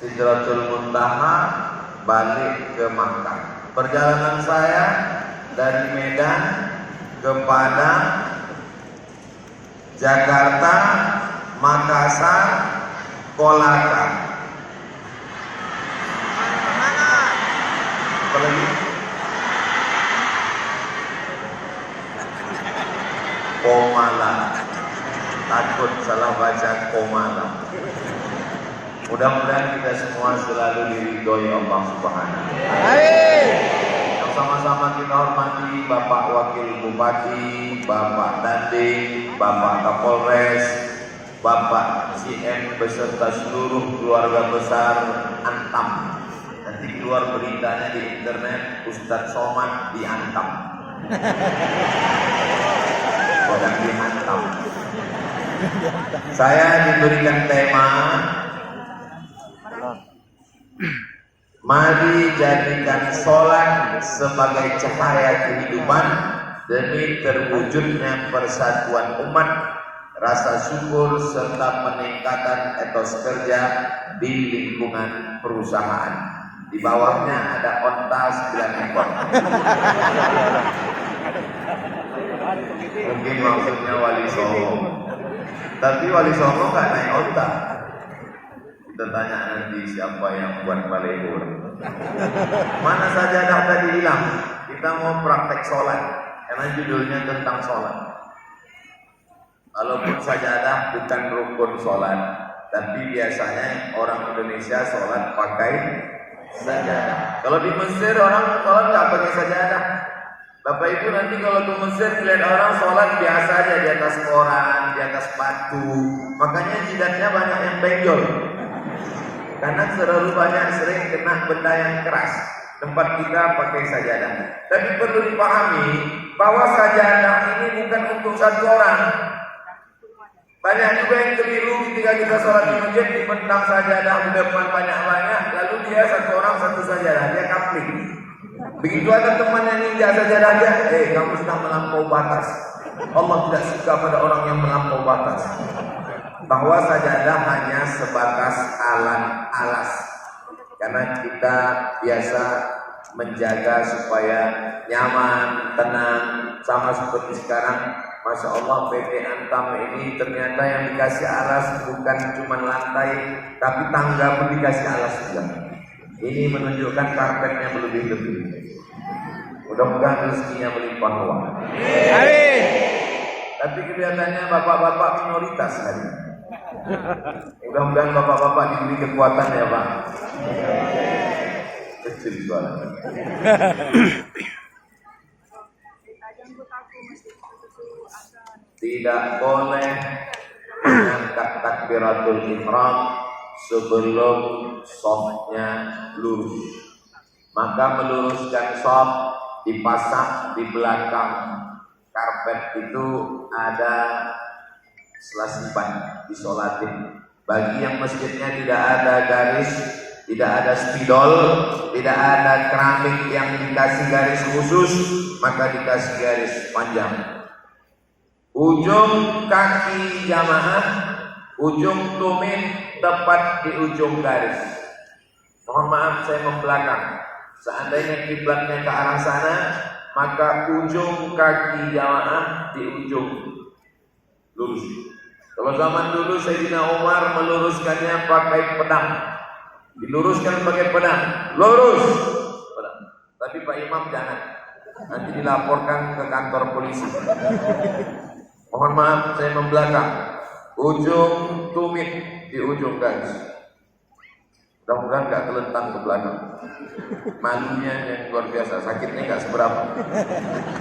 Sidratul Muntaha, balik ke Makkah. Perjalanan saya dari Medan ke Padang, Jakarta, Makassar, Kolaka. Apa lagi? Komala. Takut salah baca Komala. Mudah-mudahan kita semua selalu diridhoi Allah Subhanahu wa Ta'ala. Yang sama-sama kita hormati Bapak Wakil Bupati, Bapak Dandim, Bapak Kapolres, Bapak CM beserta seluruh keluarga besar Antam. Nanti keluar beritanya di internet, Ustadz Somad diantam. Kodang dihantam. Saya diberikan tema, mari jadikan sholat sebagai cahaya kehidupan demi terwujudnya persatuan umat, rasa syukur serta peningkatan etos kerja di lingkungan perusahaan. Di bawahnya ada onta 9 ekor. Mungkin maksudnya Wali Songo. Tapi Wali Songo nggak naik onta. Kita tanya nanti siapa yang buat balehur. Mana sajadah tadi hilang? Kita mau praktek sholat, karena judulnya tentang sholat. Walaupun sajadah bukan rukun sholat, tapi biasanya orang Indonesia sholat pakai sajadah. Kalau di Mesir orang sholat nggak pakai sajadah. Bapak Ibu nanti kalau ke Mesir lihat orang sholat biasa aja di atas koran, di atas batu. Makanya jidatnya banyak yang benjol. Karena terlalu banyak sering kena benda yang keras. Tempat kita pakai sajadah. Tapi perlu dipahami bahwa sajadah ini bukan untuk satu orang. Banyak juga yang keliru ketika kita sholat di masjid, dibentang sajadah di depan banyak-banyak, lalu dia satu orang satu sajadah, dia kapling. Begitu ada teman yang ninja sajadah dia, kamu sudah melampaui batas. Allah tidak suka pada orang yang melampaui batas. Bahwa sajadah hanya sebatas alas, karena kita biasa menjaga supaya nyaman, tenang, sama seperti sekarang. Masya Allah, PT Antam ini ternyata yang dikasih alas bukan cuma lantai, tapi tangga pun dikasih alas juga. Ini menunjukkan karpetnya berlebih-lebih. Mudah-mudahan rezekinya melimpah ruah. Tapi kelihatannya bapak-bapak minoritas hari. Mudah-mudahan bapak-bapak diberi kekuatan ya Pak. Kecil suaranya. Tidak boleh mengangkat takbiratul ihram sebelum shafnya lurus. Maka meluruskan shaf, dipasang di belakang karpet itu ada selasipan, disolatin. Bagi yang masjidnya tidak ada garis, tidak ada spidol, tidak ada keramik yang dikasih garis khusus, maka dikasih garis panjang. Ujung kaki jamaah, ujung tumit tepat di ujung garis. Mohon maaf saya membelakang. Seandainya kiblatnya ke arah sana, maka ujung kaki jamaah di ujung lurus. Kalau zaman dulu Sayyidina Umar meluruskannya pakai pedang. Diluruskan pakai pedang, lurus. Pedang. Tapi Pak Imam jangan. Nanti dilaporkan ke kantor polisi. Mohon maaf saya membelakang. Ujung tumit di ujung garis. Mudah-mudahan gak kelentang ke belakang. Malunya yang luar biasa, sakitnya gak seberapa.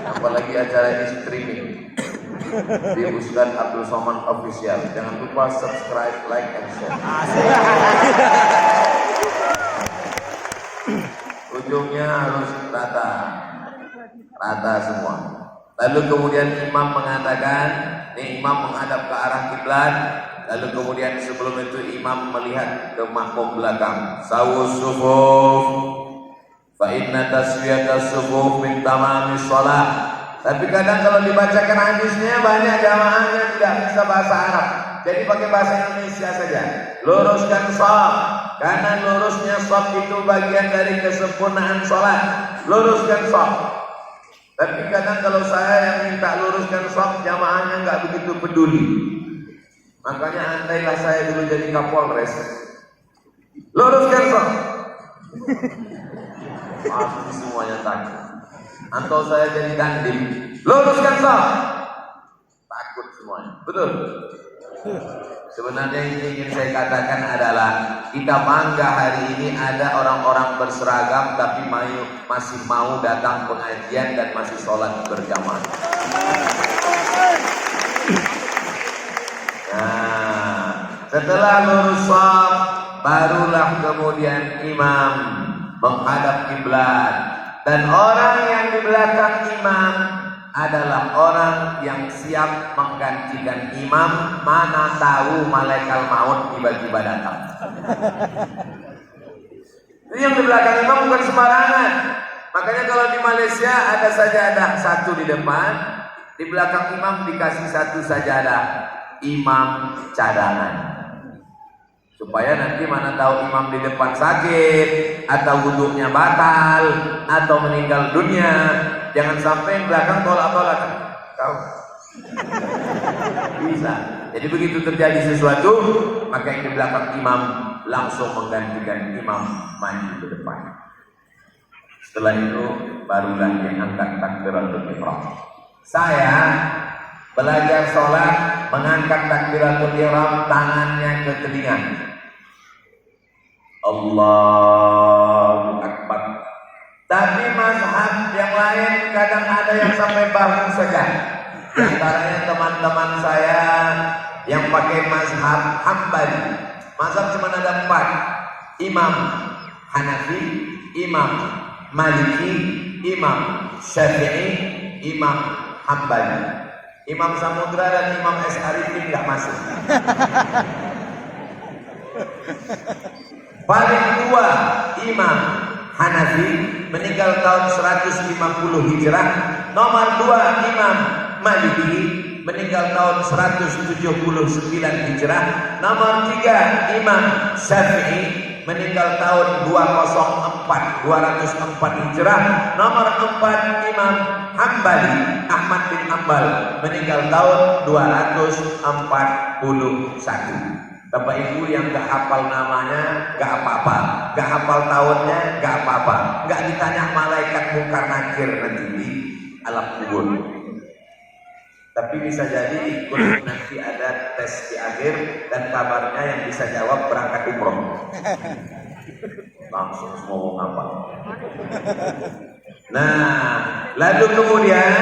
Apalagi acara ini streaming di Ustadz Abdul Somad Official. Jangan lupa subscribe, like, and share. Ujungnya harus rata semua. Lalu kemudian imam mengatakan, ini imam menghadap ke arah kiblat. Lalu kemudian sebelum itu imam melihat ke makmum belakang. Sawus sufuf, fa inna taswiyatas sufuf min tamamis shalah. Tapi kadang kalau dibacakan hadisnya banyak jamaahnya tidak bisa bahasa Arab. Jadi pakai bahasa Indonesia saja. Luruskan shaf, Karena lurusnya shaf itu bagian dari kesempurnaan sholat. Luruskan shaf. Tapi kadang kalau saya yang minta luruskan shaf, jamaahnya nggak begitu peduli. Makanya andailah saya dulu jadi Kapolres, luruskan shaf. Pasti semuanya takut. Atau saya jadi dandim, luruskan shaf. Takut semuanya. Betul. Sebenarnya yang ingin saya katakan adalah kita bangga hari ini ada orang-orang berseragam tapi masih mau datang pengajian dan masih sholat berjamaah. Nah, setelah lurus shaf, barulah kemudian imam menghadap kiblat, dan orang yang di belakang imam adalah orang yang siap menggantikan imam. Mana tahu malaikat maut tiba-tiba datang. Jadi yang di belakang imam bukan sembarangan. Makanya kalau di Malaysia ada sajadah satu di depan, di belakang imam dikasih satu sajadah imam cadangan. Supaya nanti mana tahu imam di depan sakit, atau wudhunya batal, atau meninggal dunia, jangan sampai yang belakang tolak-tolak. Tahu? Bisa. Jadi begitu terjadi sesuatu, maka yang di belakang imam langsung menggantikan imam maju ke depan. Setelah itu barulah yang angkat takbiratul ihram. Saya belajar sholat mengangkat takbiratul ihram, tangannya ke telinga. Allahu Akbar. Tapi mazhab yang lain kadang ada yang sampai bahu saja. Antaranya teman-teman saya yang pakai mazhab Hambali. Mazhab cuma ada 4. Imam Hanafi, Imam Maliki, Imam Syafi'i, Imam Hambali. Imam Samudra dan Imam S. Arifin tidak masuk. Paling tua Imam Hanafi, meninggal tahun 150 Hijrah. Nomor 2 Imam Maliki, meninggal tahun 179 Hijrah. Nomor 3 Imam Syafi'i, meninggal tahun 204 Hijrah. Nomor 4 Imam Hambali, Ahmad bin Hambal, meninggal tahun 241. Bapak Ibu yang gak hafal namanya gak apa-apa, gak hafal tahunnya gak apa-apa, gak ditanya malaikat mungkar nakir nanti di alam kubur. Tapi bisa jadi ikut nanti ada tes di akhir, dan kabarnya yang bisa jawab berangkat umroh. Langsung semua mau ngapal. Nah, lalu kemudian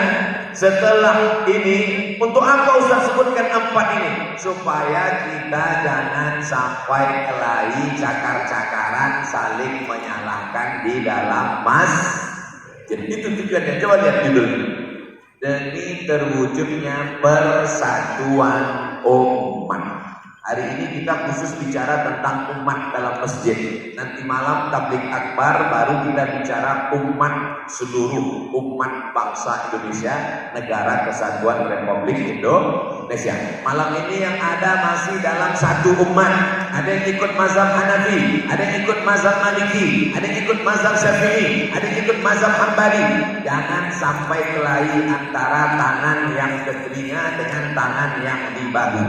setelah ini, untuk apa Ustaz sebutkan 4 ini? Supaya kita jangan sampai kelahi cakar-cakaran saling menyalahkan di dalam jadi itu tujuannya. Coba lihat judulnya. Demi terwujudnya persatuan umat. Hari ini kita khusus bicara tentang umat dalam masjid. Nanti malam tabligh akbar baru kita bicara umat seluruh umat bangsa Indonesia, Negara Kesatuan Republik Indonesia. Malam ini yang ada masih dalam satu umat. Ada yang ikut mazhab Hanafi, ada yang ikut mazhab Maliki, ada yang ikut mazhab Syafi'i, ada yang ikut mazhab Hambali. Jangan sampai kelahi antara tangan yang ke telinga dengan tangan yang di bahu.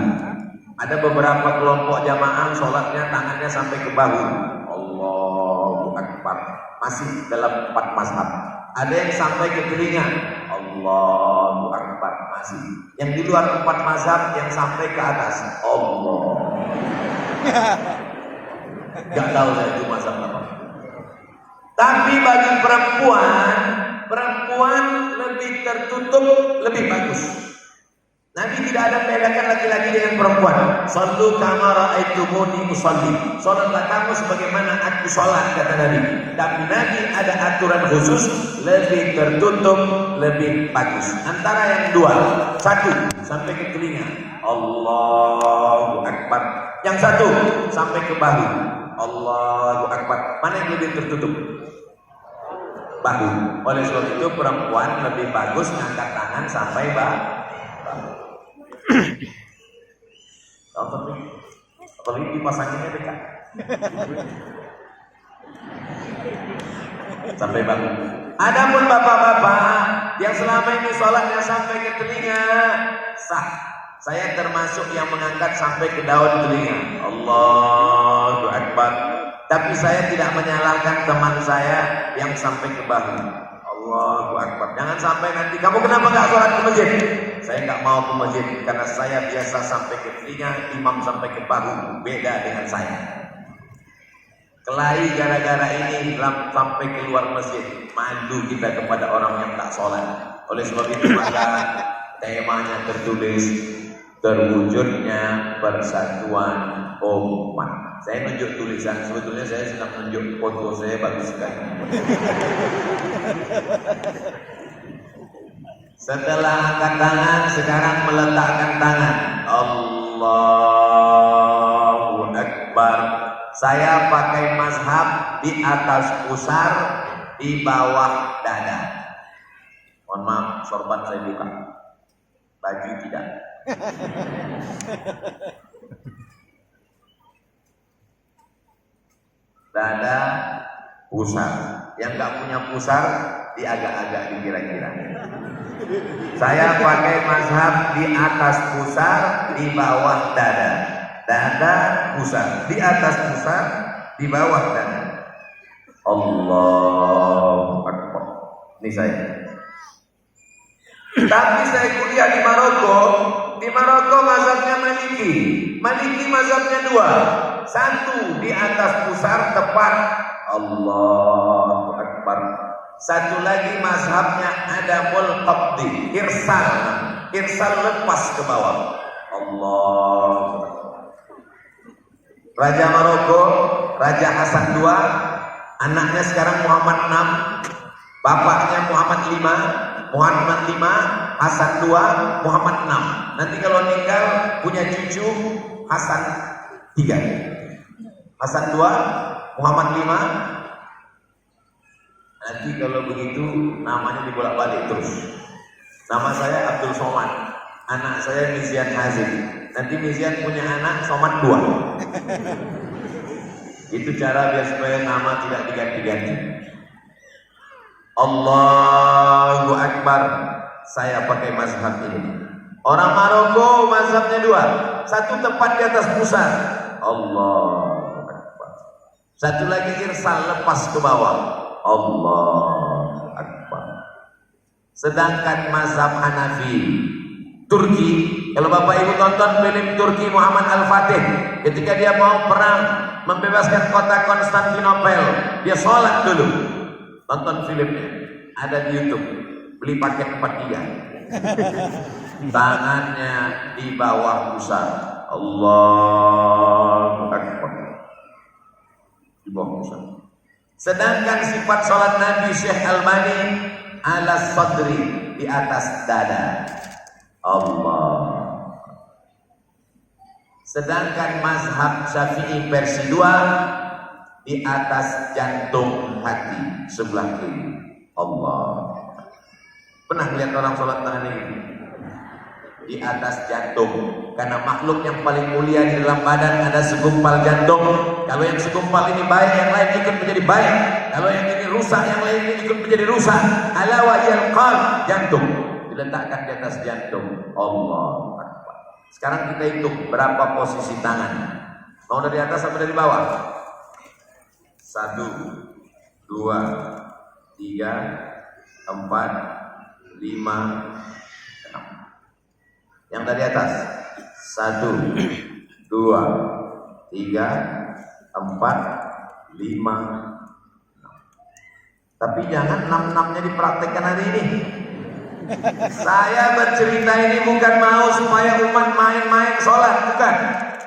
Ada beberapa kelompok jamaah sholatnya tangannya sampai ke bahu. Allahu Akbar. Masih dalam 4 mazhab. Ada yang sampai ke telinga. Allahu Akbar. Masih. Yang di luar 4 mazhab yang sampai ke atas. Allah. Gak tahu saya itu mazhab apa. Tapi bagi perempuan lebih tertutup, lebih bagus. Nabi tidak ada membedakan laki-laki dengan perempuan. Sallu kama ra'aitumuni usalli. Salatlah kamu sebagaimana aku salat, kata Nabi. Tapi Nabi ada aturan khusus, lebih tertutup, lebih bagus. Antara yang 2, 1 sampai ke telinga. Allahu Akbar. Yang 1 sampai ke bahu. Allahu Akbar. Mana yang lebih tertutup? Bahu. Oleh sebab itu perempuan lebih bagus ngangkat tangan sampai bahu. Apalagi dipasanginnya dekat. Sampai bangun. Adapun bapak-bapak yang selama ini sholatnya sampai ke telinga, sah. Saya termasuk yang mengangkat sampai ke daun telinga. Allahu Akbar. Tapi saya tidak menyalahkan teman saya yang sampai ke bahu. Allahu Akbar. Jangan sampai nanti kamu kenapa nggak sholat ke masjid? Saya nggak mau ke masjid karena saya biasa sampai ke telinga, imam sampai ke bahu. Beda dengan saya. Kelahi gara-gara ini sampai keluar masjid. Malu kita kepada orang yang tak sholat. Oleh sebab itu maka temanya tertulis terwujudnya persatuan umat. Saya nunjuk tulisan, sebetulnya saya sedang nunjuk foto saya bagus sekali. Setelah angkat tangan, sekarang meletakkan tangan. Allahu Akbar. Saya pakai mazhab di atas pusar, di bawah dada. Mohon maaf, sorban saya buka. Baju tidak. Dada, pusar. Yang nggak punya pusar, di agak-agak di kira-kira. Saya pakai mazhab di atas pusar, di bawah dada. Dada, pusar. Di atas pusar, di bawah dada. Allahu Akbar. Ini saya. Tapi saya kuliah di Maroko. Di Maroko mazhabnya Maliki. Maliki mazhabnya dua. Satu di atas pusar tepat. Allahu Akbar. Satu lagi mazhabnya adamul qabdi. Irsal. Irsal lepas ke bawah. Allahu Akbar. Raja Maroko, Raja Hasan II, anaknya sekarang Muhammad VI, bapaknya Muhammad V, Muhammad V, Hasan II, Muhammad VI. Nanti kalau meninggal punya cucu Hasan III. Hasan II, Muhammad V. Nanti kalau begitu namanya dibolak-balik terus. Nama saya Abdul Somad, anak saya Mizian Hazim. Nanti Mizian punya anak Somad II. Itu cara biar supaya nama tidak diganti-ganti. Allahu Akbar. Saya pakai mazhab ini. Orang Maroko mazhabnya dua. Satu tepat di atas pusar. Allahu Akbar. Satu lagi irsal lepas ke bawah. Allahu Akbar. Sedangkan mazhab Hanafi Turki, kalau Bapak Ibu tonton film Turki Muhammad Al-Fatih, ketika dia mau perang membebaskan kota Konstantinopel, dia sholat dulu. Tonton filmnya, ada di YouTube. Beli paket 43. Tangannya di bawah pusar. Allahu Akbar. Di bawah pusar. Sedangkan sifat sholat Nabi Syekh Albani ala sadri, di atas dada. Allah. Sedangkan mazhab Syafi'i versi 2 di atas jantung hati sebelah kiri. Allah. Pernah lihat orang sholat tangan ini? Di atas jantung. Karena makhluk yang paling mulia di dalam badan ada segumpal jantung. Kalau yang segumpal ini baik, yang lain ikut menjadi baik. Kalau yang ini rusak, yang lain ikut menjadi rusak. Ala wa yal qalb, jantung. Diletakkan di atas jantung. Allah Akbar. Sekarang kita hitung berapa posisi tangan. Mau dari atas sampai dari bawah? 1, 2, 3, 4, 5, 6. Yang dari atas 1, 2, 3, 4, 5, 6. Tapi jangan 6-6-nya dipraktekkan hari ini. Saya bercerita ini bukan mau supaya umat main-main sholat, bukan.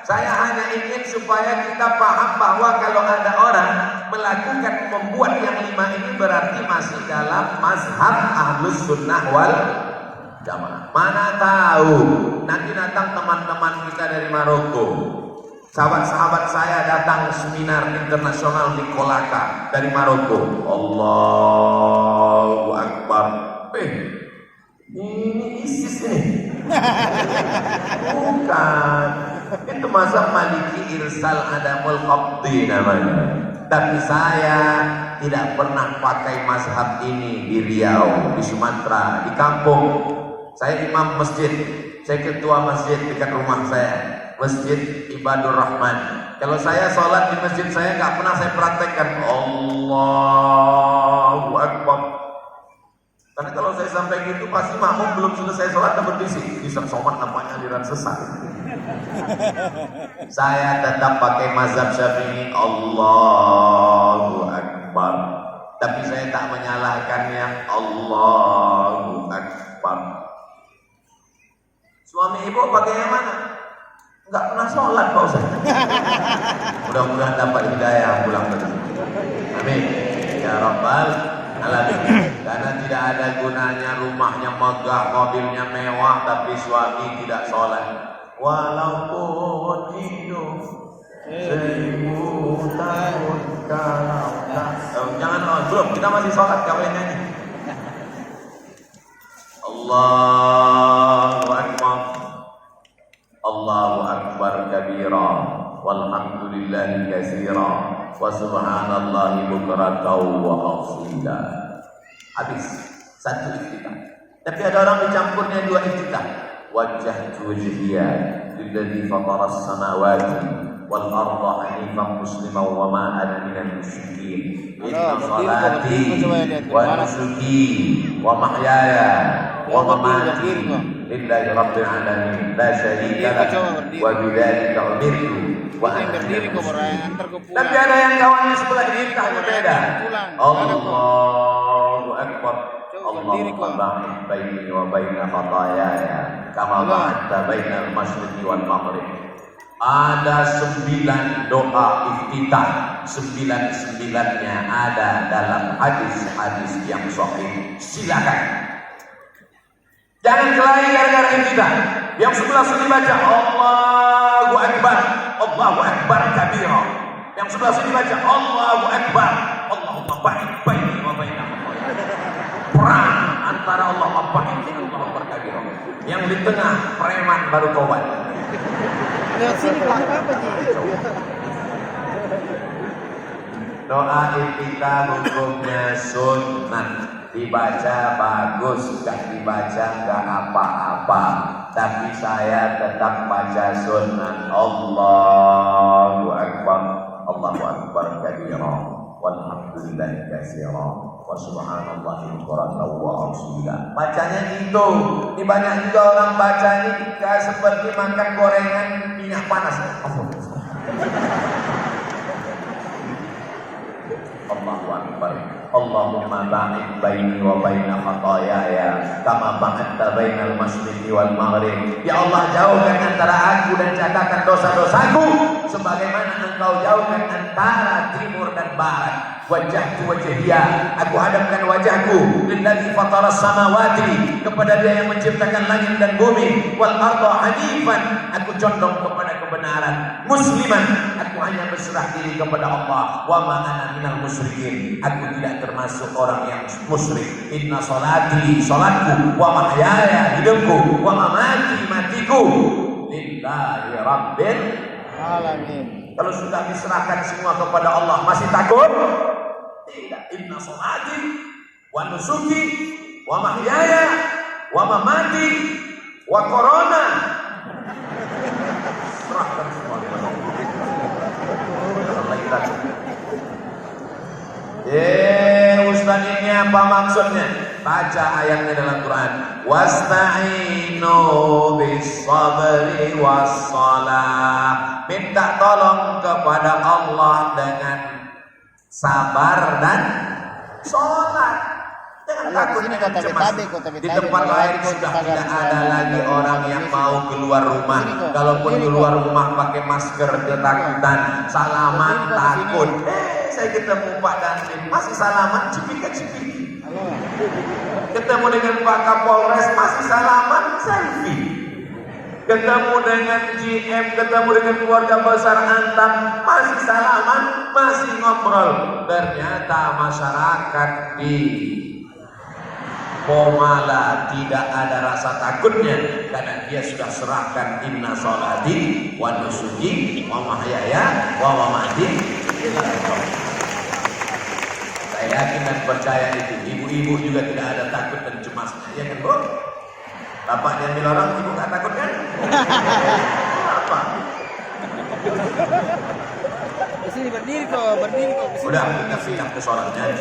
Saya hanya ingin supaya kita paham bahwa kalau ada orang melakukan membuat yang 5 ini berarti masih dalam mazhab Ahlus Sunnah wal Jamaah. Mana tahu nanti datang teman-teman kita dari Maroko, sahabat-sahabat saya datang seminar internasional di Kolaka dari Maroko. Allahu Akbar. Ini ISIS ini. Bukan. Itu mazhab Maliki irsal adamul qabdi namanya. Tapi saya tidak pernah pakai mazhab ini di Riau, di Sumatera, di kampung. Saya imam masjid, saya ketua masjid dekat rumah saya, Masjid Ibadur Rahman. Kalau saya sholat di masjid saya nggak pernah saya praktekkan Allahu Akbar. Karena kalau saya sampai gitu pasti makmum belum selesai sholat dan berbisik. Bisa somat namanya aliran sesat. Saya tetap pakai mazhab Syafi'i Allahu Akbar. Tapi saya tak menyalahkannya Allahu Akbar. Suami ibu pakai yang mana? Enggak pernah sholat Pak Ustaz. Mudah-mudahan dapat hidayah pulang ke sini. Amin. Ya Rabbal Alamin. Karena tidak ada gunanya rumahnya megah, mobilnya mewah, tapi suami tidak sholat. Walaupun hidup 1000 tahun kalau tak. Jangan belum, kita masih sholat kawin nyanyi. Allahu Akbar. Allahu Akbar kabira walhamdulillahi katsira wa subhanallahi bukratan wa asila. Habis satu iftitah. Tapi ada orang mencampurnya dua iftitah. Wajjahtu wajhiya lilladzi fatara as-samawati wal arda hanifan musliman wa ma ana minal musyrikin. Inna salati wa nusuki wa mahyaya wa mamati lillahi rabbil alamin la syarika lahu wa bidzalika umirtu wa ana tapi ada yang kawannya sebelah ini tak berbeda. Allahu Akbar. Allahumma ba'id baini wa baina khataayaya kama ba'adta bainal masyriqi wal maghrib. Ada 9 doa iftitah, 9-9-nya ada dalam hadis-hadis yang sahih. Silakan. Jangan kelahi gara-gara iftitah. Yang sebelah sini baca Allahu Akbar, Allahu Akbar kabira. Yang sebelah sini baca Allahu Akbar, Allahumma ba'id baini wa baina khataayaya. Perang antara Allahu Akbar dan Allahu Akbar kabira. Yang di tengah preman baru taubat. Doa iftitah hukumnya sunnah. Dibaca bagus, gak dibaca gak apa-apa. Tapi saya tetap baca sunnah. Allahu Akbar, Allahu Akbar kabira walhamdulillahi katsira wa subhanallahi bukratan wa asila. Bacanya gitu. Ini banyak juga orang baca ini seperti makan gorengan minyak panas. Allahu Akbar. Allahumma ba'id baini wa baina khataayaya kama ba'adta bainal masyriqi wal maghrib. Ya Allah, jauhkan antara aku dan catatan dosa-dosaku sebagaimana Engkau jauhkan antara timur dan barat. Wajjahtu wajhiya, aku hadapkan wajahku lilladzi fataras samawati, kepada Dia yang menciptakan langit dan bumi, wal arda hanifan, aku condong kepada kebenaran, musliman, aku hanya berserah diri kepada Allah, wa ma ana minal musyrikin, aku tidak termasuk orang yang musyrik. Inna salati, salatku, wa mahyaya, hidupku, wa mamati, matiku, lillahi rabbil alamin. Kalau sudah diserahkan semua kepada Allah, masih takut? Tidak. Inna salati wa nusuki wa mahyaya wa mamati wa corona. Serahkan semua kepada Allah. Ustaz, ini apa maksudnya? Baca ayatnya dalam Quran. Wasta'inu bis-sabri was-shalah. Minta tolong kepada Allah dengan sabar dan sholat. Jangan takut cemas. Di tempat lain sudah tidak ada lagi orang yang mau keluar rumah. Kalaupun keluar rumah pakai masker ketakutan, salaman takut. Saya ketemu Pak Dandim masih salaman cipika-cipiki. Ketemu dengan Pak Kapolres masih salaman selfie. Ketemu dengan GM, ketemu dengan keluarga besar Antam masih salaman, masih ngobrol. Ternyata masyarakat di Pomala tidak ada rasa takutnya karena dia sudah serahkan inna sholati wa nusuki wa mahyaya wa mamati. Saya yakin dan percaya itu. Ibu-ibu juga tidak ada takut dan cemasnya, ya kan Bu? Bapak diambil orang, ibu nggak takut kan? Apa? Di sini berdiri kok. Udah kita pindah ke sholatnya.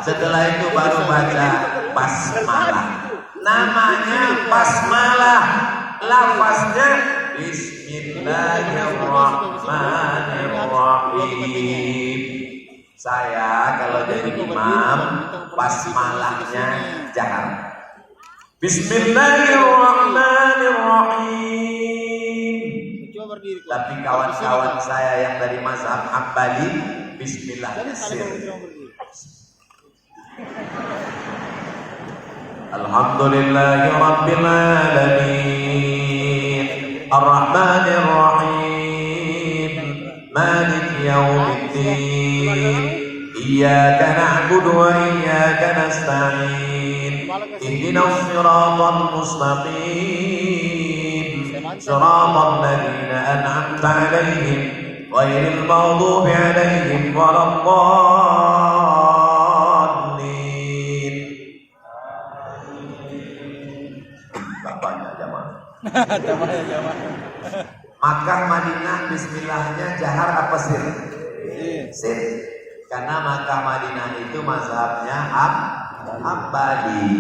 Setelah itu baru baca basmalah. Namanya basmalah, lafaznya Bismillahirrahmanirrahim. Saya kalau jadi imam basmalahnya jahar. Bismillahirrahmanirrahim. Tapi kawan-kawan saya yang dari mazhab Hambali, bismillahnya sir. Alhamdulillahi Rabbil Alamin Ar-Rahmanir Rahim Maliki Yawmiddin Iyyaka na'budu wa iyyaka nasta'in Ihdinas siratal mustaqim Siratal ladzina an'amta 'alaihim ghairil maghdubi 'alaihim waladdallin. Bapaknya jamaah. Makkah Madinah bismillahnya jahar apa sir? Sir. Karena Makkah Madinah itu mazhabnya Hambali.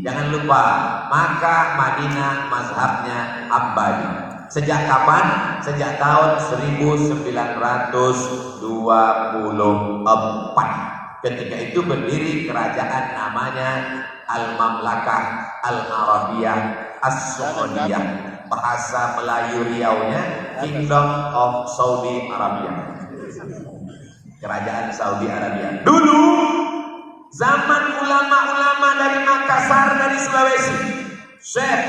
Jangan lupa Makkah Madinah mazhabnya Hambali. Sejak kapan? Sejak tahun 1924. Ketika itu berdiri kerajaan namanya Al-Mamlakah Al-Arabiyah As-Saudiyah. Bahasa Melayu Riaunya Kingdom of Saudi Arabia. Kerajaan Saudi Arabia. Dulu zaman ulama-ulama dari Makassar, dari Sulawesi, Syekh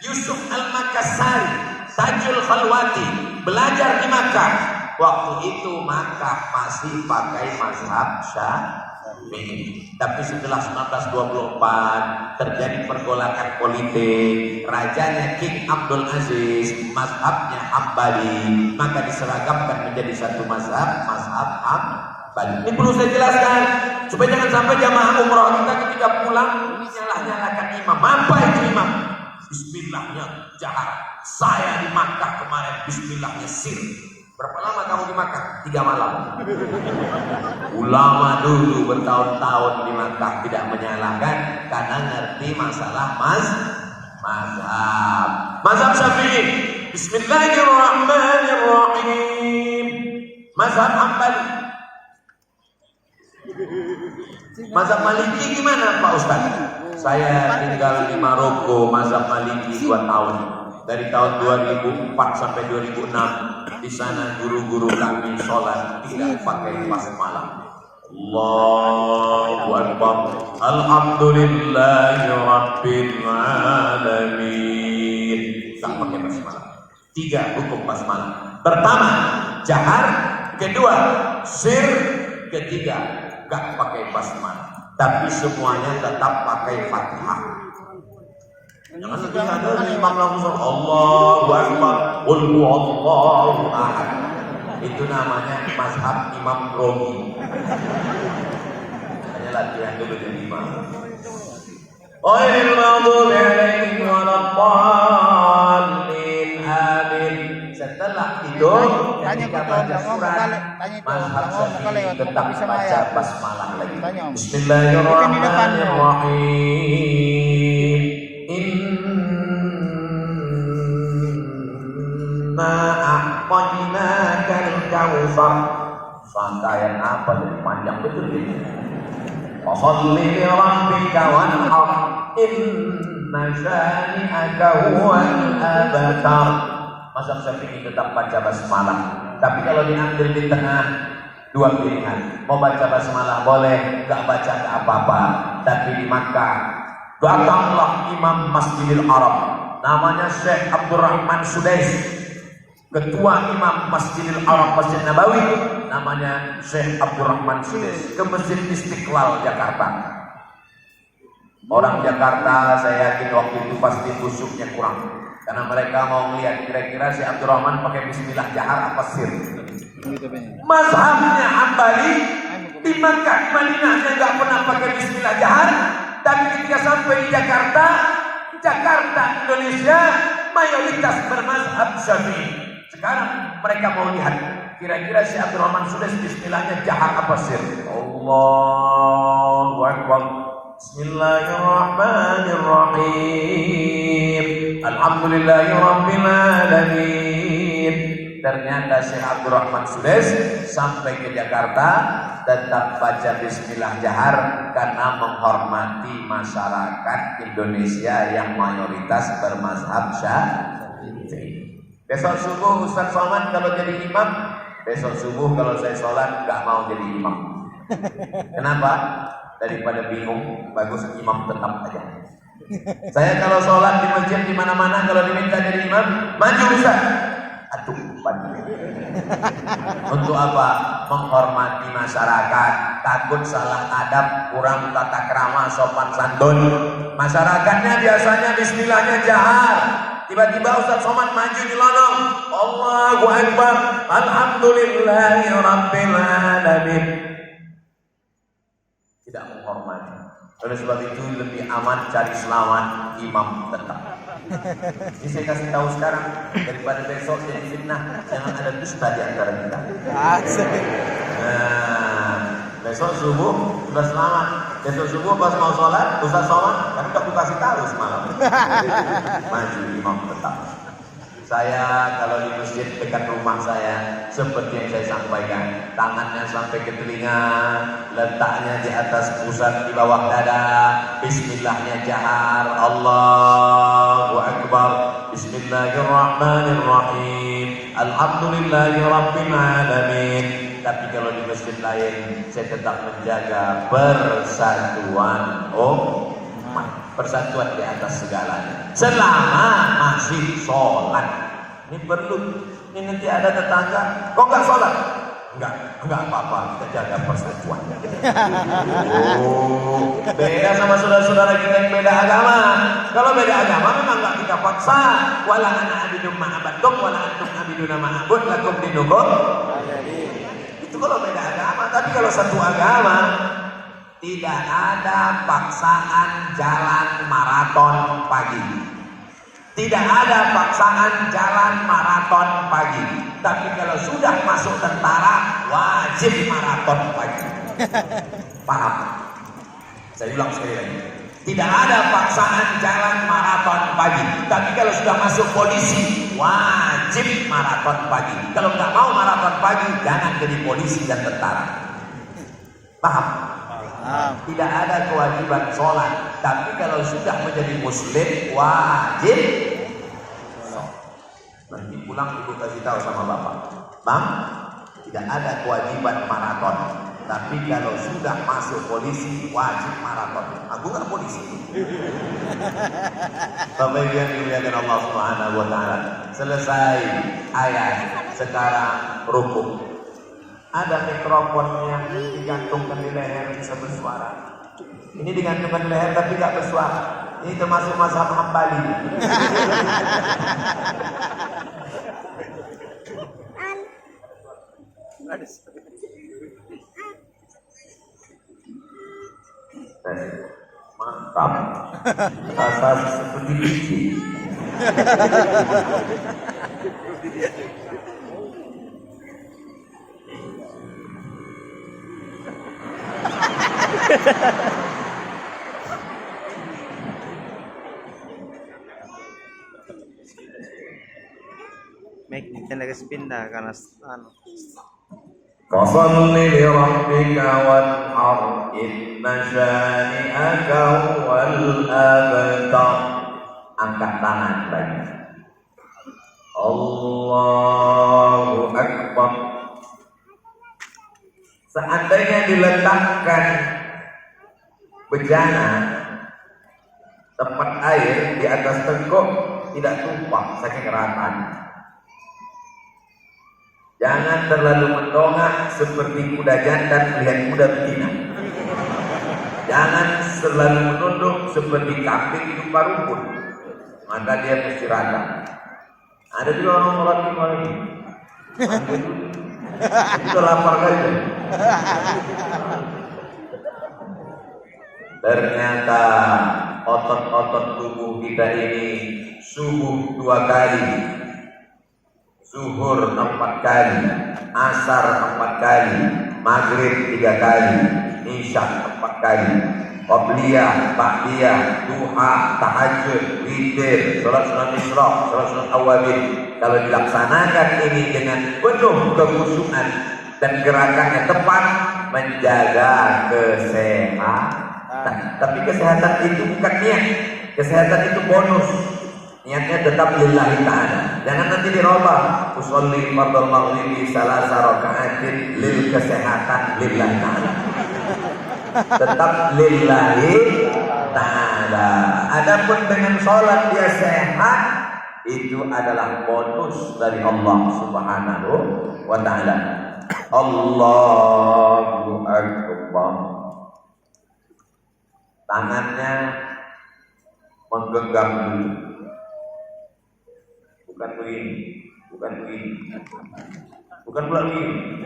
Yusuf Al-Makassari, Tajul Khalwati, belajar di Makkah. Waktu itu Makkah masih pakai mazhab Syafi'i. Tapi setelah 1924 terjadi pergolakan politik, rajanya King Abdul Aziz, mazhabnya Hambali, maka diseragamkan menjadi satu mazhab Hambali. Ini perlu saya jelaskan supaya jangan sampai jamaah umroh kita ketika pulang nyalah-nyalakan imam. Apa itu imam? Bismillahnya jahar. Saya di Makkah kemarin bismillahnya sir. Berapa lama kamu di Makkah? 3 malam. Ulama dulu bertahun-tahun di Makkah tidak menyalahkan karena ngerti masalah mazhab. Mazhab Syafi'i. Bismillahirrahmanirrahim. Mazhab Hambali. Mazhab Maliki gimana Pak Ustaz? Saya tinggal di Maroko, mazhab Maliki 2 tahun. Dari tahun 2004 sampai 2006 di sana guru-guru kami sholat tidak pakai basmalah. Allahu Akbar. Alhamdulillahi Rabbil Alamin. Tak pakai basmalah. 3 hukum basmalah. Pertama, jahar. Kedua, sir. Ketiga, gak pakai basmalah. Tapi semuanya tetap pakai Fatihah. Jangan lebih ada imam langsung Allahu Akbar, qul huwallahu ahad. Itu namanya mazhab Imam Romi. Hanya latihan dulu jadi imam. Ghairil maghdubi 'alaihim waladdallin. Amin. Setelah itu ketika baca surat mazhab Syafi'i tetap baca basmalah lagi. Bismillahirrahmanirrahim. Inna a'tainakal kautsar. Sangkaian apa dari panjang betul ini. Fasholli li rabbika wanhar. Inna syani'aka huwal abtar. Mazhab Syafi'i tetap baca basmalah. Tapi kalau diambil di tengah, 2 pilihan. Mau baca basmalah boleh, gak baca gak apa-apa. Tapi di Makkah datanglah Imam Masjidil Haram, namanya Syekh Abdurrahman Sudais. ketua imam Masjidil Haram Masjid Nabawi namanya Syekh Abdurrahman Sudes ke Masjid Istiqlal Jakarta. Orang Jakarta saya yakin waktu itu pasti busuknya kurang karena mereka mau melihat kira-kira Syekh Abdurrahman pakai bismillah jahar apa sir. Mazhabnya Hambali di Makkah Madinahnya nggak pernah pakai bismillah jahar, tapi ketika sampai di Jakarta Indonesia mayoritas bermazhab Syafi'i. Sekarang mereka mau lihat kira-kira Syekh Abdurrahman Sudes bismillahnya jahar apa sir. Allahu Akbar. Bismillahirrahmanirrahim. Alhamdulillahirabbil alamin. Ternyata Syekh Abdurrahman Sudes sampai ke Jakarta tetap baca bismillah jahar karena menghormati masyarakat Indonesia yang mayoritas bermazhab Syafi'i. Besok subuh Ustaz Somad kalau jadi imam, besok subuh kalau saya sholat nggak mau jadi imam. Kenapa? Daripada bingung, bagus imam tetap aja. Saya kalau sholat di masjid di mana-mana kalau diminta jadi imam, maju Ustaz. Aduh, untuk apa? Menghormati masyarakat, takut salah adab, kurang tata krama, sopan santun. Masyarakatnya biasanya bismillahnya jahar. Tiba-tiba Ustaz Somad maju di lorong, Allahu Akbar, Alhamdulillahirabbil alamin. Tidak menghormati. Oleh sebab itu lebih aman cari selamat imam tetap. Ini saya kasih tahu sekarang daripada besok jadi fitnah, jangan ada dusta di antara kita. Nah, besok subuh sudah selamat. Besok subuh pas mau sholat, Ustaz Somad kan udah kasih tahu semalam. Maju imam tetap. Saya kalau di masjid dekat rumah saya seperti yang saya sampaikan, tangannya sampai ke telinga, letaknya di atas pusat di bawah dada, bismillahnya jahar, Allahu Akbar, Bismillahirrahmanirrahim, Alhamdulillahirabbil alamin. Tapi kalau di masjid lain saya tetap menjaga persatuan persatuan di atas segalanya selama masih sholat. Ini perlu. Ini nanti ada tetangga kok nggak sholat? Enggak apa-apa, kita jaga persatuan. Beda sama saudara-saudara kita yang beda agama. Kalau beda agama memang nggak kita paksa. Wala ana abidum ma'abadtum wala antum abiduna ma'abud lakum dinukum. Itu kalau beda agama. Tapi kalau satu agama, tidak ada paksaan jalan maraton pagi. Tidak ada paksaan jalan maraton pagi. Tapi kalau sudah masuk tentara, wajib maraton pagi. Paham? Saya ulang sekali lagi. Tidak ada paksaan jalan maraton pagi. Tapi kalau sudah masuk polisi, wajib maraton pagi. Kalau nggak mau maraton pagi, jangan jadi polisi dan tentara. Paham? Tidak ada kewajiban sholat, tapi kalau sudah menjadi muslim wajib. Nanti pulang ibu kasih tahu sama bapak, Bang, tidak ada kewajiban maraton, tapi kalau sudah masuk polisi wajib maraton. Aku nggak polisi. Bapak Ibu yang dimuliakan Allah Subhanahu Wa Taala, selesai ayat, sekarang rukuk. Ada mikrofon yang digantungkan di leher bisa bersuara. Ini digantungkan di leher tapi nggak bersuara. Ini termasuk mazhab Hambali. Mantap. Rasa seperti biji. Make talaga pindah karena Fasalli li rabbika wanhar inna syani'aka wal abtar. Angkat tangan lagi. Allahu Akbar. Seandainya diletakkan bejana tempat air di atas tengkuk tidak tumpah saking ratanya. Jangan terlalu mendongak seperti kuda jantan melihat kuda betina. Jangan selalu menunduk seperti kambing jumpa rumput, maka dia mesti rata. Ada juga orang sholat di malam ini. Itu lapar kali. Ternyata otot-otot tubuh kita ini subuh 2 kali, zuhur 4 kali, asar 4 kali, maghrib 3 kali, isya 4 kali, qabliyah, ba'diyah, duha, tahajud, witir, salat sunat isra, salat sunat awabin. Kalau dilaksanakan ini dengan penuh kekhusyukan dan gerakannya tepat, menjaga kesehatan. Tapi kesehatan itu bukan niat, kesehatan itu bonus. Niatnya tetap lillahi ta'ala. Jangan nanti dirubah. Usolli fardhu maghribi salasa raka'atin lil kesehatan lillahi ta'ala. Tetap lillahi ta'ala. Adapun dengan sholat dia sehat, itu adalah bonus dari Allah Subhanahu wa ta'ala. Allahu akbar. Tangannya menggenggam dulu. Bukan begini, bukan begini, bukan pula begini,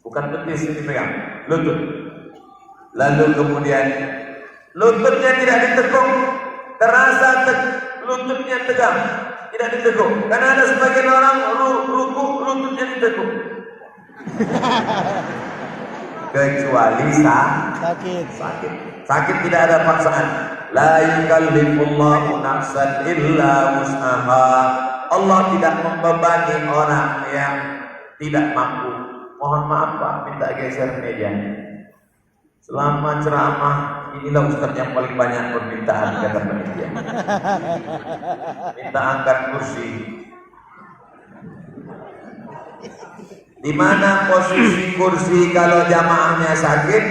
bukan betis dipegang, lutut. Lalu kemudian lututnya tidak ditekuk, terasa lututnya tegang, tidak ditekuk. Karena ada sebagian orang ruku lututnya ditekuk. Kecuali sakit tidak ada paksaan. La yukallifullahu nafsan illa wus'aha. Allah tidak membebani orang yang tidak mampu. Mohon maaf Pak, minta geser meja. Selama ceramah inilah ustaz yang paling banyak permintaan kata panitia. Minta angkat kursi. Di mana posisi kursi kalau jamaahnya sakit?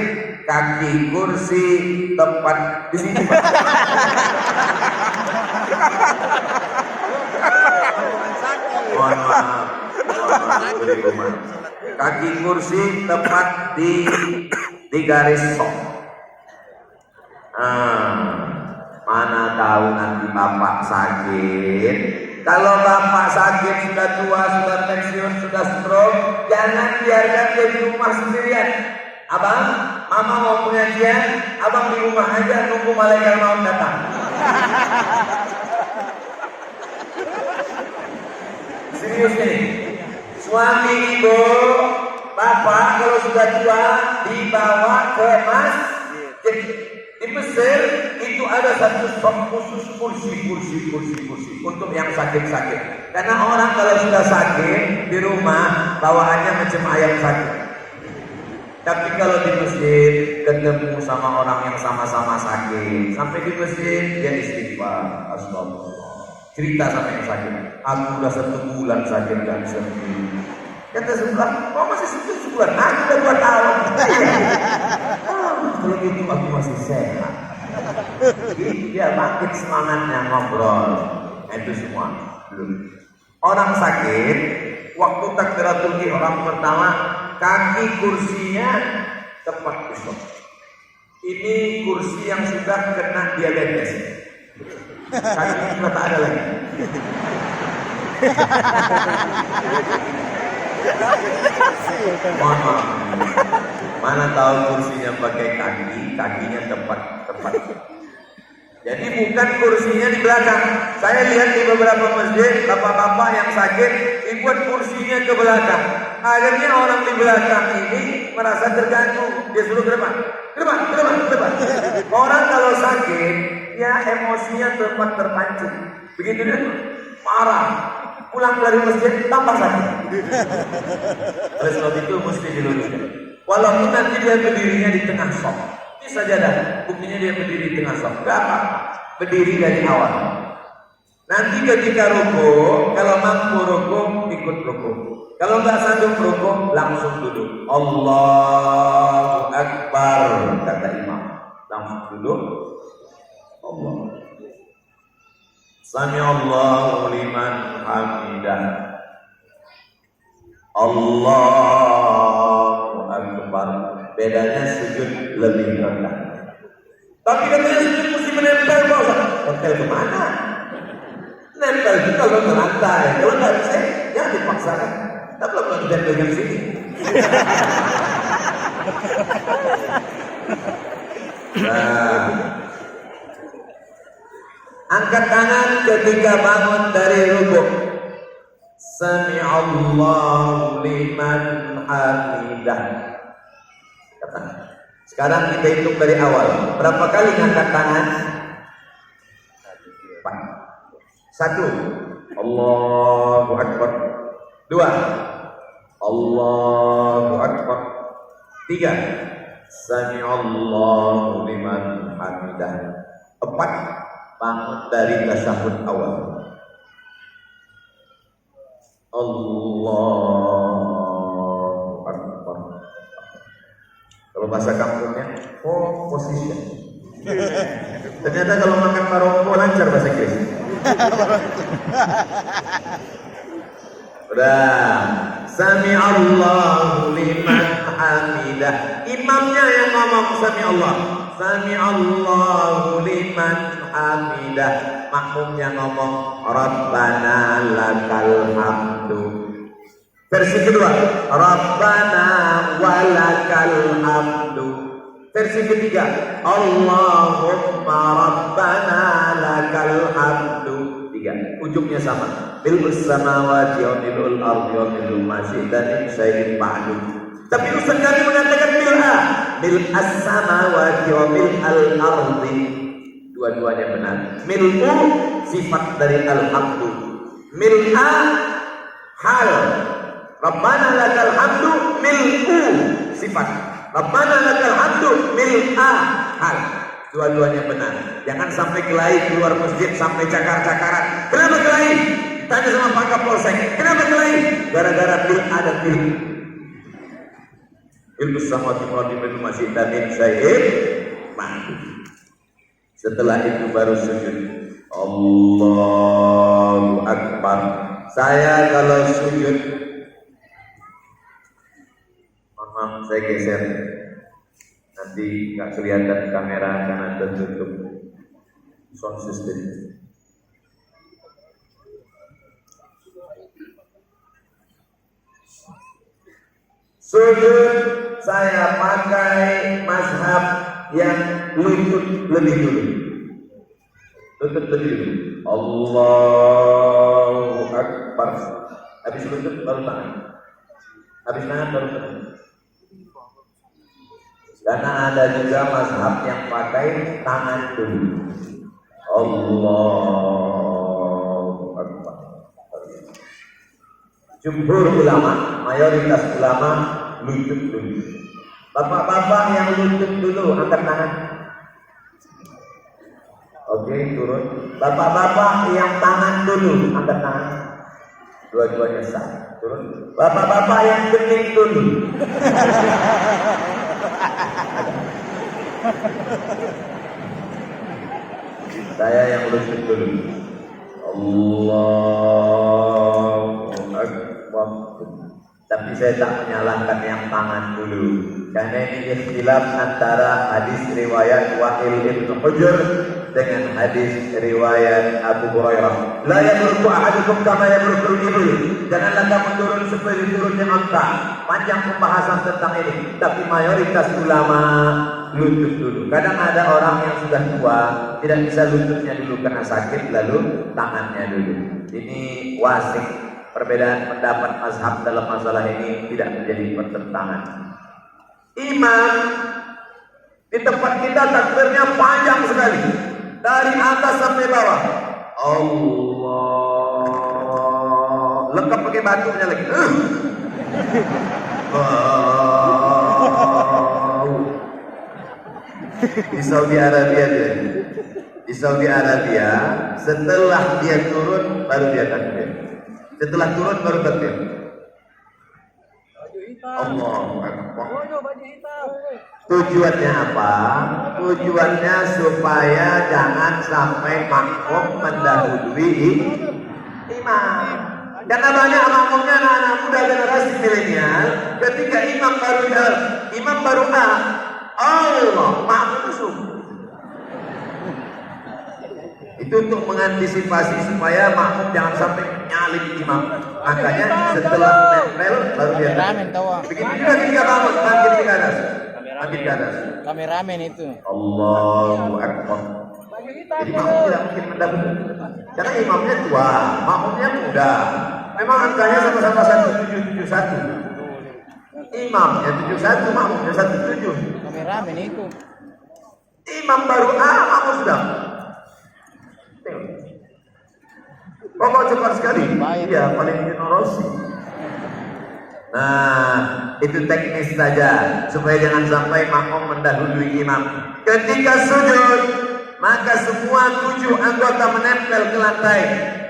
Kaki kursi tepat di sini. Mohon maaf. Kaki kursi tepat di garis sok. Mana tahu nanti bapak sakit. Kalau bapak sakit sudah tua, sudah pensiun, sudah stroke, jangan biarkan dia di rumah sendirian. Abang, mama mau pengajian, abang di rumah aja nunggu malaikat maut datang. Serius nih, suami ibu, bapak kalau sudah tua dibawa ke masjid. Di Mesir itu ada satu stop khusus kursi untuk yang sakit-sakit. Karena orang kalau sudah sakit di rumah bawaannya macam ayam sakit. Tapi kalau di masjid ketemu sama orang yang sama-sama sakit, sampai di masjid dia istighfar, astagfirullah. Cerita sama yang sakit, aku udah 1 bulan sakit gak bisa berdiri. Kata sebelah, kok masih 1 bulan? Aku udah 2 tahun. Kalau gitu aku masih sehat. Jadi dia bangkit semangatnya ngobrol. Itu semua. Orang sakit, waktu takbiratul ihram pertama, kaki kursinya tepat besok. Ini kursi yang sudah kena diabetes. Kaki sudah tak ada lagi. Mohon maaf. Mana tahu kursinya pakai kakinya tepat. Jadi bukan kursinya di belakang. Saya lihat di beberapa masjid, bapak-bapak yang sakit dibuat kursinya ke belakang. Akhirnya orang di belakang ini merasa terganggu. Dia suruh ke depan. Orang kalau sakit, ya emosinya tempat terpancing. Begitu dia marah. Pulang dari masjid tambah sakit. Oleh sebab itu mesti diluruskan. Walaupun nanti dia berdirinya di tengah shop, ini sajadah. Buktinya dia berdiri di tengah shop. Berapa? Berdiri dari awal. Nanti ketika ruku, kalau mampu ruku, ikut ruku. Kalau nggak sanggup ruku, langsung duduk. Allahu Akbar, kata imam. Langsung duduk. Allah. Sami Allahu liman hamidah. Allahu Akbar. Bedanya sujud lebih rendah. Tapi katanya sujud mesti menempel Pak Ustaz. Nempel kemana? Nempel itu kalau ke lantai. Kalau nggak bisa, ya dipaksakan. Tapi kalau nggak bisa pegang sini. Nah, angkat tangan ketika bangun dari rukuk. Sami'allahu liman hamidah. Sekarang kita hitung dari awal. Berapa kali ngangkat tangan? 1. Allahu Akbar. 2. Allahu Akbar. 3. Sami'allahu liman hamidah. 4. Bangun dari tasyahud awal. Allahu Akbar. Kalau bahasa kampungnya, position. Ternyata kalau makan maroko lancar bahasa Inggris. Udah. Sami'allahu liman hamidah. Imamnya yang ngomong Sami'allah. Sami'allahu liman hamidah. Makmumnya ngomong Rabbana lakal hamdu. Versi kedua, Rabbana walakal hamdu. Versi ketiga, Allahumma Rabbana lakal hamdu. 3. Ujungnya sama. Mil'us samawati wa mil'ul ardi wa mil'u ma syi'ta min syai'in ba'du. Tapi Ustaz kami mengatakan mil'as samawati wa mil'al ardi. Dua-duanya benar. Mil'u sifat dari alhamdu. Mil'a hal. Rabbana lakal hamdu mil'u sifat. Rabbana lakal hamdu mil'a hal. Dua-duanya benar. Jangan sampai kelahi keluar masjid sampai cakar-cakaran. Kenapa kelahi? Tanya sama Pak Kapolsek. Kenapa kelahi? Gara-gara bil ada bil. Ilmu sama timur masih damin syai'in ma'du. Setelah itu baru sujud. Allahu Akbar. Saya kalau sujud, maaf saya geser. Nanti nggak kelihatan kamera karena tertutup sound system. Sujud saya pakai mazhab yang lutut lebih dulu. Lutut lebih dulu. Allahu Akbar. Habis lutut baru tangan. Habis tangan baru tangan. Karena ada juga mazhab yang pakai tangan dulu. Allahu Akbar. Jumhur ulama, mayoritas ulama lutut dulu. Bapak-bapak yang lutut dulu angkat tangan. Oke, turun. Bapak-bapak yang tangan dulu angkat tangan. Dua-duanya sah. Turun. Bapak-bapak yang kening dulu. Saya yang lutut dulu. Allahu Akbar. Tapi saya tak menyalahkan yang tangan dulu. Karena ini ikhtilaf antara hadis riwayat Wa'il bin Hujr dengan hadis riwayat Abu Hurairah. La yamurku ahadukum kama yamurku ibil. Janganlah kamu turun seperti turunnya unta. Panjang pembahasan tentang ini. Tapi mayoritas ulama lutut dulu. Kadang ada orang yang sudah tua tidak bisa lututnya dulu karena sakit, lalu tangannya dulu. Ini wasik. Perbedaan pendapat mazhab dalam masalah ini tidak menjadi pertentangan. Imam di tempat kita takbirnya panjang sekali, dari atas sampai bawah. Allah, lengkap pakai batunya lagi. Di Saudi Arabia dia. Di Saudi Arabia setelah dia turun baru dia takbir. Setelah turun baru takbir. Allahu Akbar. Tujuannya apa? Tujuannya supaya jangan sampai makmum mendahului imam. Karena banyak makmumnya anak-anak muda generasi milenial, ketika imam baru Allah makmum itu untuk mengantisipasi supaya makmum jangan sampai nyalip imam. Makanya setelah nempel baru dia. Begitu juga ketika bangun bangkit ke atas. Bangkit ke atas. Kameramen itu. Allahu Akbar. Jadi makmum tidak mungkin mendahului. Karena imamnya tua, makmumnya muda. Memang angkanya sama-sama 1771. Imamnya 71, makmumnya 17. Kameramen itu. Imam baru makmum sudah. Pokok cepat sekali. Iya, paling generosi. Nah, itu teknis saja supaya jangan sampai makmum mendahului imam. Ketika sujud, maka semua 7 anggota menempel ke lantai.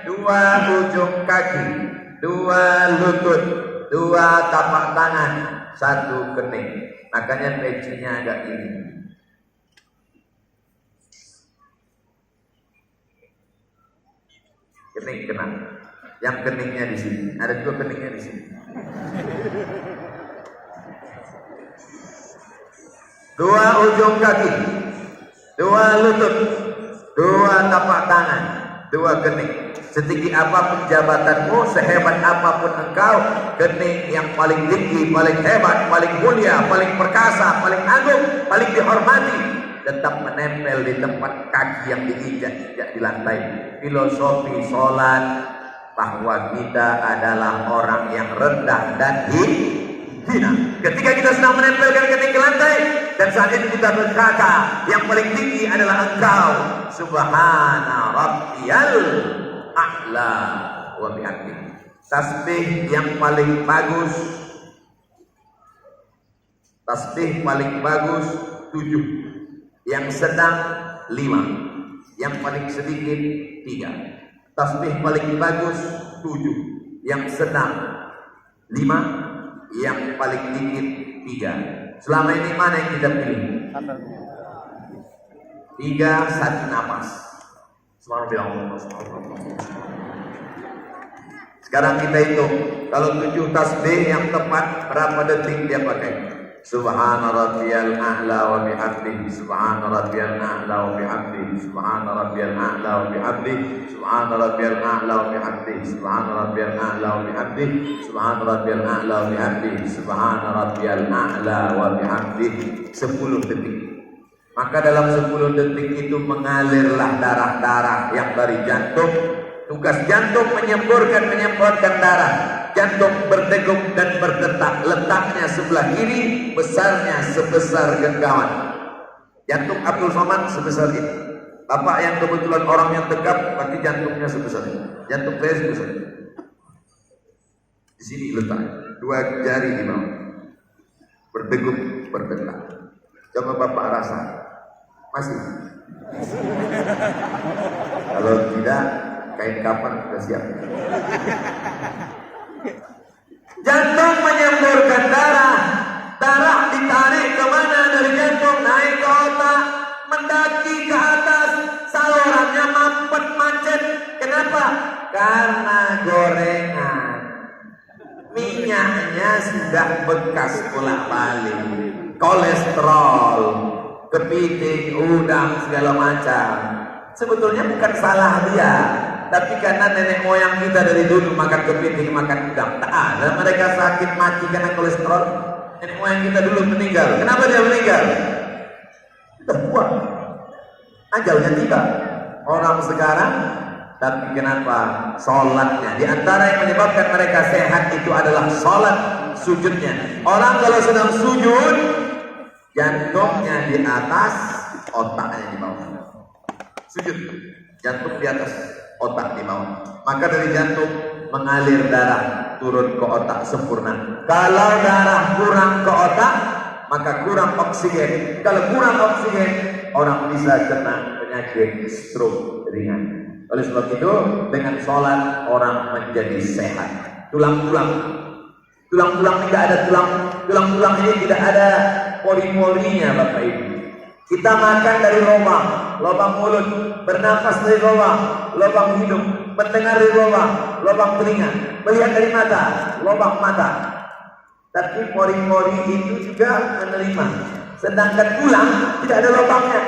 2 ujung kaki, 2 lutut, 2 tapak tangan, 1 kening. Makanya pecinya agak ini. Kening kena. Yang keningnya di sini. Ada 2 keningnya di sini. 2 ujung kaki, 2 lutut, 2 tapak tangan, 2 kening. Setinggi apapun jabatanmu, sehebat apapun engkau, kening yang paling tinggi, paling hebat, paling mulia, paling perkasa, paling agung, paling dihormati, tetap menempel di tempat kaki yang diinjak-injak di lantai. Filosofi sholat bahwa kita adalah orang yang rendah dan hina. Ketika kita sedang menempelkan kening ke lantai dan saat itu kita berkata, yang paling tinggi adalah engkau, subhana rabbiyal a'la wa bihamdihi. Tasbih yang paling bagus, tasbih paling bagus 7, yang sedang 5, yang paling sedikit 3. Tasbih paling bagus 7, yang sedang 5, yang paling dikit 3. Selama ini mana yang kita pilih? 3 1 napas. Sekarang kita hitung, kalau 7 tasbih yang tepat berapa detik dia pakai? Subhana rabbiyal a'la wa bihamdihi, subhana rabbiyal a'la wa bihamdihi, subhana rabbiyal a'la wa bihamdihi, subhana rabbiyal a'la wa bihamdihi, subhana rabbiyal a'la wa bihamdihi, subhana rabbiyal a'la wa bihamdihi, subhana rabbiyal a'la wa bihamdihi. 10 detik. Maka dalam 10 detik itu mengalirlah darah-darah yang dari jantung. Tugas jantung menyemburkan darah. Jantung berdegup dan berdetak. Letaknya sebelah kiri, besarnya sebesar genggaman. Jantung Abdul Somad sebesar ini. Bapak yang kebetulan orang yang tegap, berarti jantungnya sebesar ini. Jantung saya sebesar ini. Di sini letak. 2 jari di bawah. Berdegup, berdetak. Coba Bapak rasa. Masih? Kalau tidak, kain kapan sudah siap. Jantung menyemburkan darah. Darah ditarik kemana dari jantung? Naik ke otak, mendaki ke atas, salurannya mampet macet. Kenapa? Karena gorengan. Minyaknya sudah bekas bolak-balik. Kolesterol, kepiting, udang, segala macam. Sebetulnya bukan salah dia, tapi karena nenek moyang kita dari dulu makan kepiting, makan udang. Tak ada mereka sakit mati karena kolesterol. Nenek moyang kita dulu meninggal. Kenapa dia meninggal? Sudah tua, ajalnya tiba. Orang sekarang, tapi kenapa? Sholatnya. Di antara yang menyebabkan mereka sehat itu adalah sholat, sujudnya. Orang kalau sedang sujud, jantungnya di atas, otaknya di bawah. Sujud, jantung di atas, otak di bawah. Maka dari jantung mengalir darah turun ke otak sempurna. Kalau darah kurang ke otak, maka kurang oksigen. Kalau kurang oksigen, orang bisa kena penyakit stroke ringan. Oleh sebab itu, dengan sholat orang menjadi sehat. Tulang-tulang tidak ada tulang ini tidak ada pori-porinya, Bapak Ibu. Kita makan dari lubang mulut, bernafas dari lubang hidung, mendengar dari lubang telinga, melihat dari mata, lubang mata. Tapi pori-pori itu juga menerima. Sedangkan tulang tidak ada lubangnya.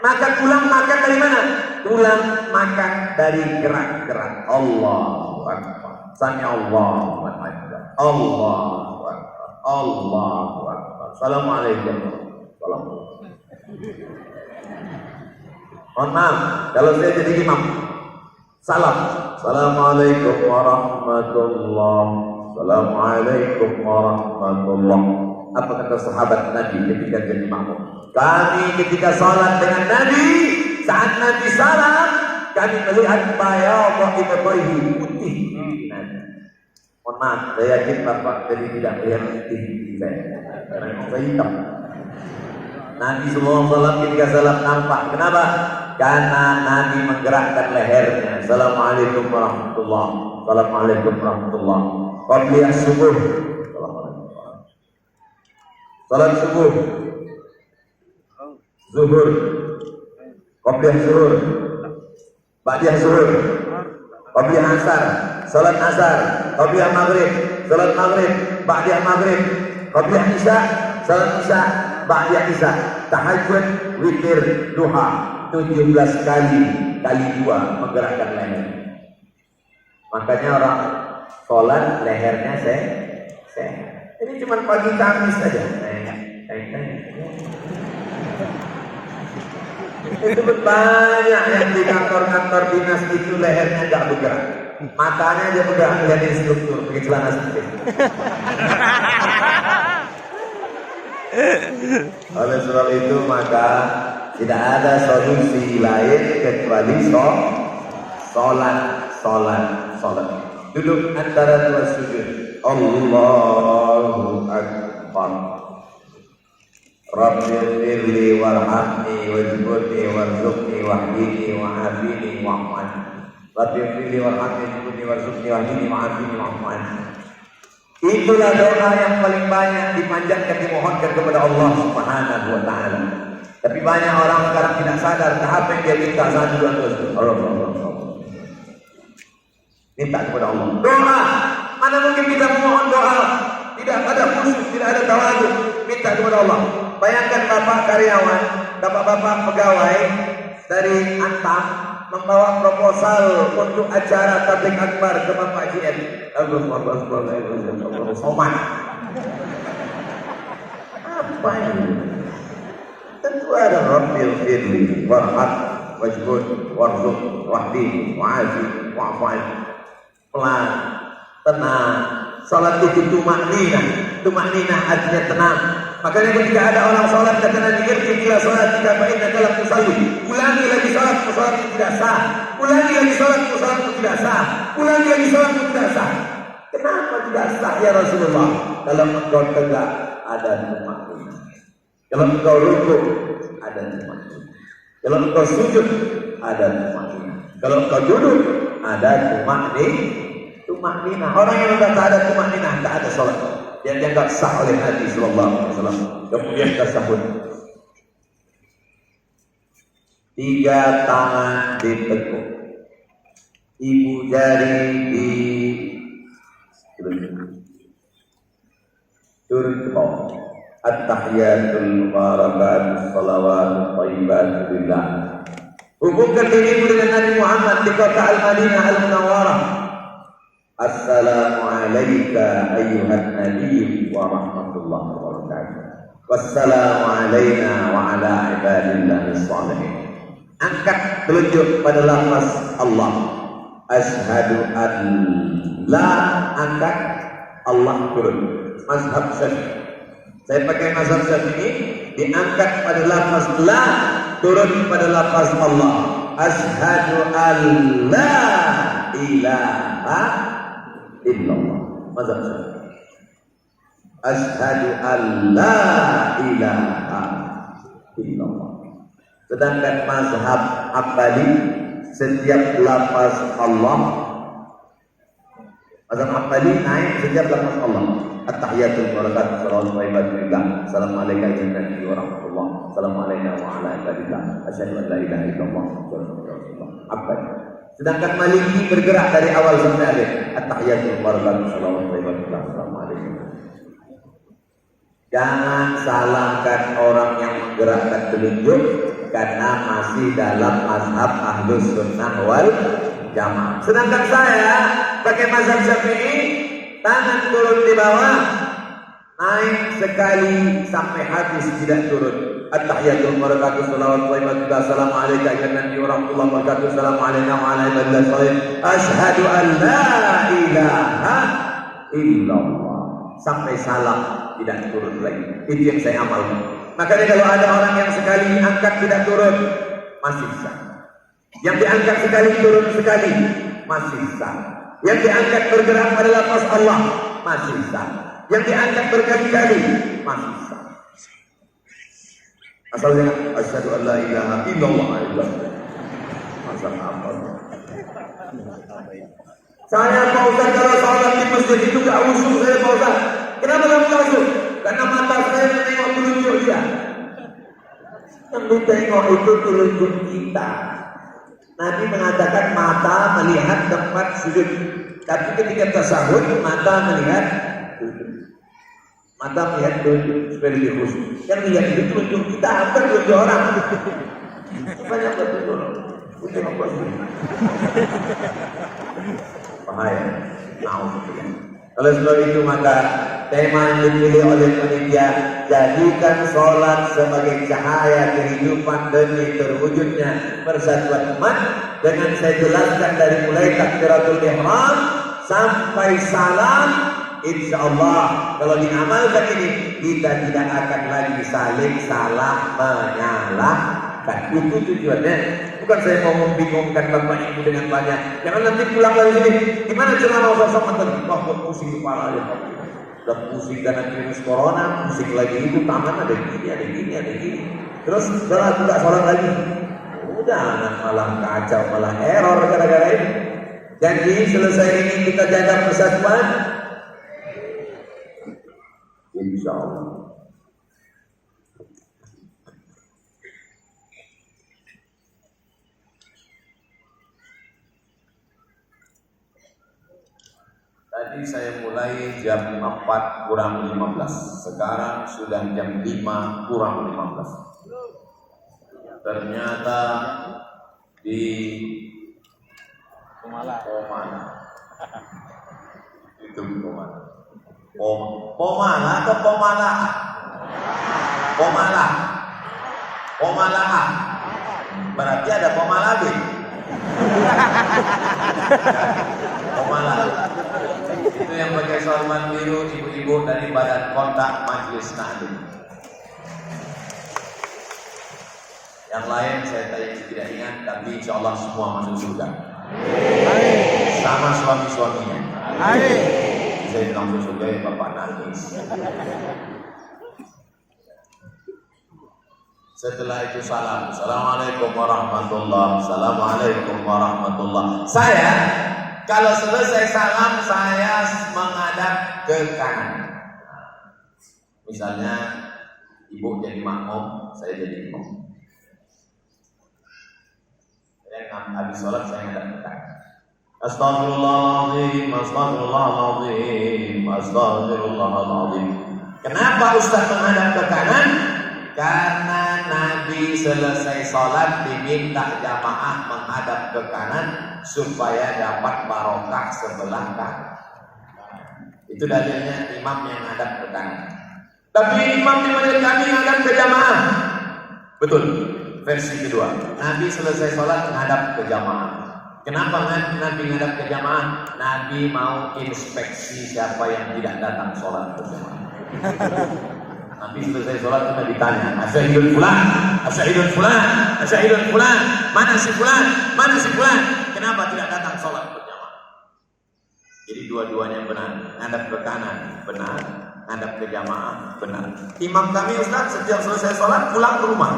Maka tulang makan dari mana? Tulang makan dari gerak-gerak. Allahu Akbar. Sami Allahu Akbar. Allahu Akbar. Allahu Akbar. Assalamualaikum. Mohon maaf kalau saya jadi imam. Salam. Assalamualaikum warahmatullahi. Assalamualaikum warahmatullahi. Apa kata sahabat Nabi ketika jadi makmum? Kami ketika salat dengan Nabi, saat Nabi salam, kami melihat bayadh ibadhihi, putih pipi Nabi. Mohon maaf, saya yakin Bapak jadi tidak melihat putih pipi saya. Karena saya hitam. Nabi SAW ketika salam nampak. Kenapa? Karena Nabi menggerakkan lehernya. Assalamualaikum warahmatullahi. Assalamualaikum warahmatullahi. Qabliyah subuh. Salat subuh, zuhur, qabliyah zuhur, ba'diyah zuhur, qabliyah asar, salat asar, qabliyah maghrib, salat maghrib, ba'diyah maghrib, qabliyah isya, salat isya, ba'diyah isya, tahajud, witir, duha, 17 kali 2 menggerakkan leher. Makanya orang salat lehernya sehat. Ini cuma pagi Kamis saja. Itu banyak yang di kantor-kantor dinas itu lehernya tidak bergerak. Matanya dia bergerak melihat instruktur pakai celana sempit. Oleh sebab itu maka tidak ada solusi lain kecuali sholat. Duduk antara dua sujud. Allahu Akbar. Rabbighfirli warhamni wajburni warzuqni wahdini wa'afini wa'afani. Rabbighfirli warhamni wajburni warzuqni wahdini wa'afini wa'afani. Itulah doa yang paling banyak dipanjatkan, dimohonkan kepada Allah Subhanahu wa taala. Tapi banyak orang sekarang tidak sadar tahap yang dia minta satu dua Allah. Minta kepada Allah. Doa. Mana mungkin kita memohon doa tidak ada khusyuk, tidak ada tawadhu, minta kepada Allah. Bayangkan bapak karyawan, bapak-bapak pegawai dari Antam membawa proposal untuk acara tabligh akbar ke Bapak JN. Soman. Apa ini? Tentu ada Rabbil firli warham wajbud warzuq wahdi wa'afi wa'afai. Pelan, tenang. Salat itu tumakninah artinya tenang. Makanya ketika ada orang salat kata Nabi, "Irji'ila salatika fa innaka lam tusalli." Ulangi lagi salatmu, salatmu tidak sah. Ulangi lagi salatmu, salatmu tidak sah. Ulangi lagi salatmu tidak sah. Kenapa tidak sah ya Rasulullah? Kalau engkau tegak ada tumakninah. Kalau engkau rukuk ada tumakninah. Kalau engkau sujud ada tumakninah. Kalau engkau duduk ada tumakninah. Orang yang sudah tak ada tumakninah, tak ada salat. Yang dianggap sah oleh Nabi sallallahu alaihi wasallam. Kemudian tasahud. 3 tangan ditekuk. Ibu jari di turun ke bawah. At-tahiyatul mubarakatuh shalawatut thayyibatun lillah. Hubungkan dirimu dengan Nabi Muhammad di kota Al-Madinah Al-Munawwarah. Assalamualaikum ayyuhan nabiy wa rahmatullahi wa barakatuh. Wassalamu alaina wa ala ibadillahis shalihin. Angkat telunjuk pada lafaz Allah. Asyhadu an la, angkat, Allah turun. Mazhab Syafi'i. Saya pakai mazhab Syafi'i, diangkat pada lafaz la, turun pada lafaz Allah. Asyhadu an la ilaha illallah. Mazhab Syafi'i. Asyhadu an la ilaha illallah. Sedangkan mazhab Hambali, setiap lafaz Allah, mazhab Hambali naik setiap lafaz Allah. At-tahiyatul barakatuh salawat wa ibadillah. Assalamualaikum warahmatullahi wabarakatuh. Assalamualaikum warahmatullahi wabarakatuh. Asyhadu an la ilaha illallah wa asyhadu anna Muhammadan rasulullah. Apa ini? Sedangkan Maliki bergerak dari awal sampai akhir. At-tahiyatul barakatuh salawat wa ibadillah. Assalamualaikum. Jangan salahkan orang yang menggerakkan telunjuk karena masih dalam mazhab Ahlus Sunnah wal Jamaah. Sedangkan saya pakai mazhab Syafi'i, tangan turun di bawah, naik sekali sampai habis tidak turun. At-tahiyatul barakatuh salawat wa ibadillah. Assalamualaikum warahmatullahi wabarakatuh. Assalamualaikum warahmatullahi wabarakatuh. Asyhadu an la ilaha illallah. Sampai salam tidak turun lagi. Itu yang saya amalkan. Makanya kalau ada orang yang sekali angkat tidak turun, masih sah. Yang diangkat sekali turun sekali, masih sah. Yang diangkat bergerak pada lafaz Allah, masih sah. Yang diangkat berkali-kali, masih sah. Asalnya asyhadu an la ilaha illallah. Masa apa? Saya Pak Ustaz kalau sholat di masjid itu gak usul saya Pak Ustaz. Kenapa kamu gak usul? Karena mata saya menengok telunjuk dia. Yang ditengok itu telunjuk kita. Nabi mengatakan mata melihat tempat sujud. Tapi ketika tasahud mata melihat telunjuk. Mata melihat telunjuk supaya lebih khusus. Yang melihat itu telunjuk kita, bukan telunjuk orang. Banyak betul. Udah apa sih? Bahaya. Oleh sebab itu maka tema yang dipilih oleh panitia, jadikan sholat sebagai cahaya kehidupan demi terwujudnya persatuan umat. Dengan saya jelaskan dari mulai takbiratul ihram sampai salam, insya Allah kalau diamalkan ini kita tidak akan lagi saling salah menyalahkan. Itu tujuannya. Bukan saya mau membingungkan bapak ibu dengan banyak. Jangan nanti pulang dari sini. Gimana ceramah Ustaz Somad? Wah, buat pusing kepala ya. Udah pusing karena virus corona, pusing lagi itu tangan ada gini, ada gini, ada gini. Terus setelah tidak sholat lagi, udah malah kacau, malah error gara-gara ini. Jadi selesai ini kita jaga persatuan, insya Allah. Tadi saya mulai jam 4 kurang 15. Sekarang sudah jam 5 kurang 15. Ternyata di Pomala. Itu Pomala. Pomala atau Pomala? Pomala. Pomala. Berarti ada Pomala B. Pomala. Itu yang pakai sorban biru, ibu-ibu dari Badan Kontak Majelis Nahdim. Yang lain saya tidak ingat, tapi insya Allah semua masuk surga. Sama suami-suaminya. Saya bilang masuk surga ya bapak nangis. Setelah itu salam. Assalamualaikum warahmatullahi wabarakatuh. Assalamualaikum warahmatullahi wabarakatuh. Saya kalau selesai salam saya menghadap ke kanan. Misalnya ibu jadi makmum, saya jadi imam. Saya habis sholat saya menghadap ke kanan. Astagfirullahaladzim, astagfirullahaladzim, astagfirullahaladzim. Kenapa Ustaz menghadap ke kanan? Karena Nabi selesai sholat diminta jamaah menghadap ke kanan supaya dapat barokah sebelah kanan. Itu dalilnya imam yang menghadap ke kanan. Tapi imam di masjid kami menghadap ke jamaah. Betul. Versi kedua, Nabi selesai sholat menghadap ke jamaah. Kenapa Nabi menghadap ke jamaah? Nabi mau inspeksi siapa yang tidak datang sholat berjamaah. Nanti selesai sholat kita ditanya, asyhadul fulan, asyhadul fulan, asyhadul fulan, mana si fulan, mana si fulan? Kenapa tidak datang sholat berjamaah? Jadi dua-duanya benar, ngadap ke kanan benar, ngadap ke jamaah benar. Imam kami Ustaz setiap selesai sholat pulang ke rumah.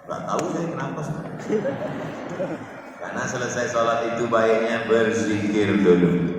Gak tahu saya kenapa. Karena selesai sholat itu baiknya berzikir dulu.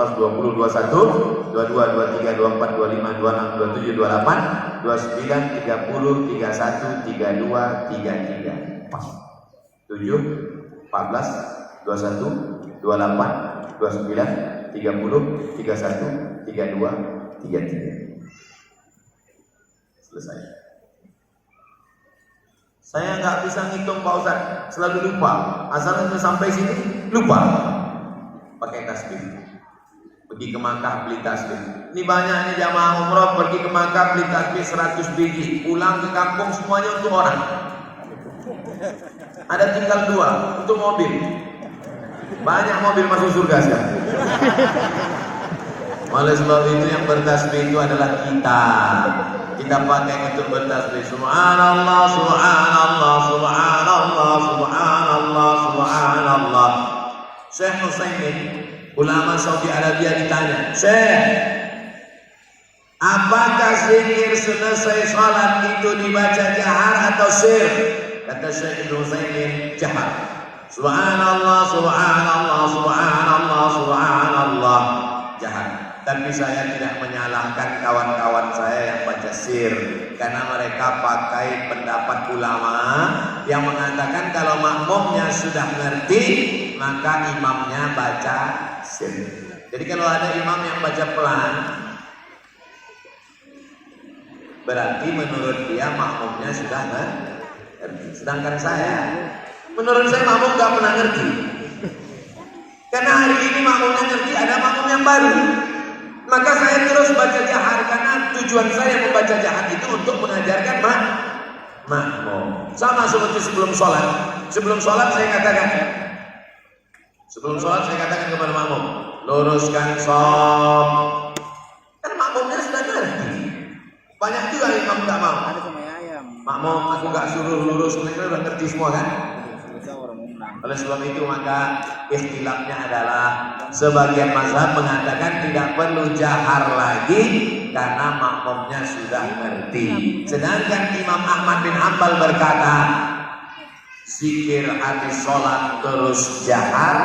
19, 20, 21, 22, 23, 24, 25, 26, 27, 28, 29, 30, 31, 32, 33. Pas. 7, 14, 21, 28, 29, 30, 31, 32, 33. Selesai. Saya nggak bisa ngitung Pak Ustaz, selalu lupa. Asalnya sampai sini lupa. Pakai tasbih. Pergi ke Makkah beli tasbih. Ini banyak nih jamaah umroh pergi ke Makkah beli tasbih 100 biji. Pulang ke kampung semuanya untuk orang. Ada tinggal 2 untuk mobil. Banyak mobil masuk surga sekarang. Oleh sebab itu yang bertasbih itu adalah kita. Kita pakai untuk bertasbih. Subhanallah, subhanallah, subhanallah, subhanallah, subhanallah. Syekh Utsaimin, ulama Saudi Arabia ditanya, Syekh, apakah zikir selesai salat itu dibaca jahar atau sir? Kata Syekh Utsaimin, jahar. Subhanallah, subhanallah, subhanallah, subhanallah, jahar. Tapi saya tidak menyalahkan kawan-kawan saya yang baca sir, karena mereka pakai pendapat ulama yang mengatakan kalau makmumnya sudah ngerti maka imamnya baca sir. Jadi kalau ada imam yang baca pelan, berarti menurut dia makmumnya sudah ngerti. Sedangkan saya, menurut saya makmum gak pernah ngerti. Karena hari ini makmumnya ngerti, ada makmum yang baru. Maka saya terus baca jahar karena tujuan saya membaca jahar itu untuk mengajarkan makmum. Sama seperti sebelum sholat. Sebelum sholat saya katakan kepada makmum, luruskan shaf. Kan makmumnya sudah ngerti. Banyak juga imam nggak mau. Makmum aku nggak suruh lurus, mereka udah ngerti semua kan. Oleh sebab itu maka ikhtilafnya adalah sebagian mazhab mengatakan tidak perlu jahar lagi karena makmumnya sudah ngerti. Sedangkan Imam Ahmad bin Hanbal berkata zikir habis sholat terus jahar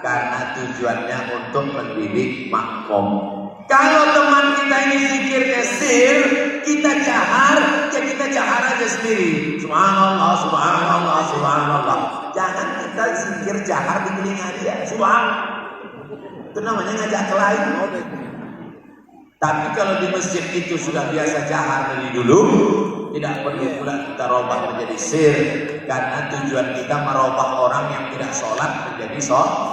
karena tujuannya untuk mendidik makmum. Kalau teman kita ini zikirnya sir, kita jahar, ya kita jahar aja sendiri. Subhanallah, subhanallah, subhanallah. Jangan kita zikir jahar di telinga dia. Subhanallah. Itu namanya ngajak ke lain. Tapi kalau di masjid itu sudah biasa jahar dari dulu, tidak perlu pula kita robah menjadi sir, karena tujuan kita merubah orang yang tidak sholat menjadi sholat.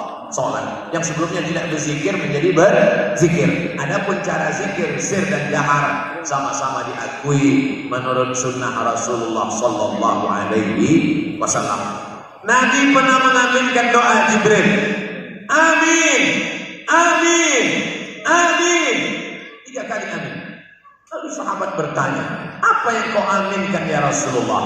Yang sebelumnya tidak berzikir menjadi berzikir. Adapun cara zikir sir dan jahar sama-sama diakui menurut sunnah Rasulullah Sallallahu Alaihi Wasallam. Nabi pernah mengaminkan doa Jibril. Amin, amin, amin. 3 kali amin. Lalu sahabat bertanya, apa yang kau aminkan ya Rasulullah?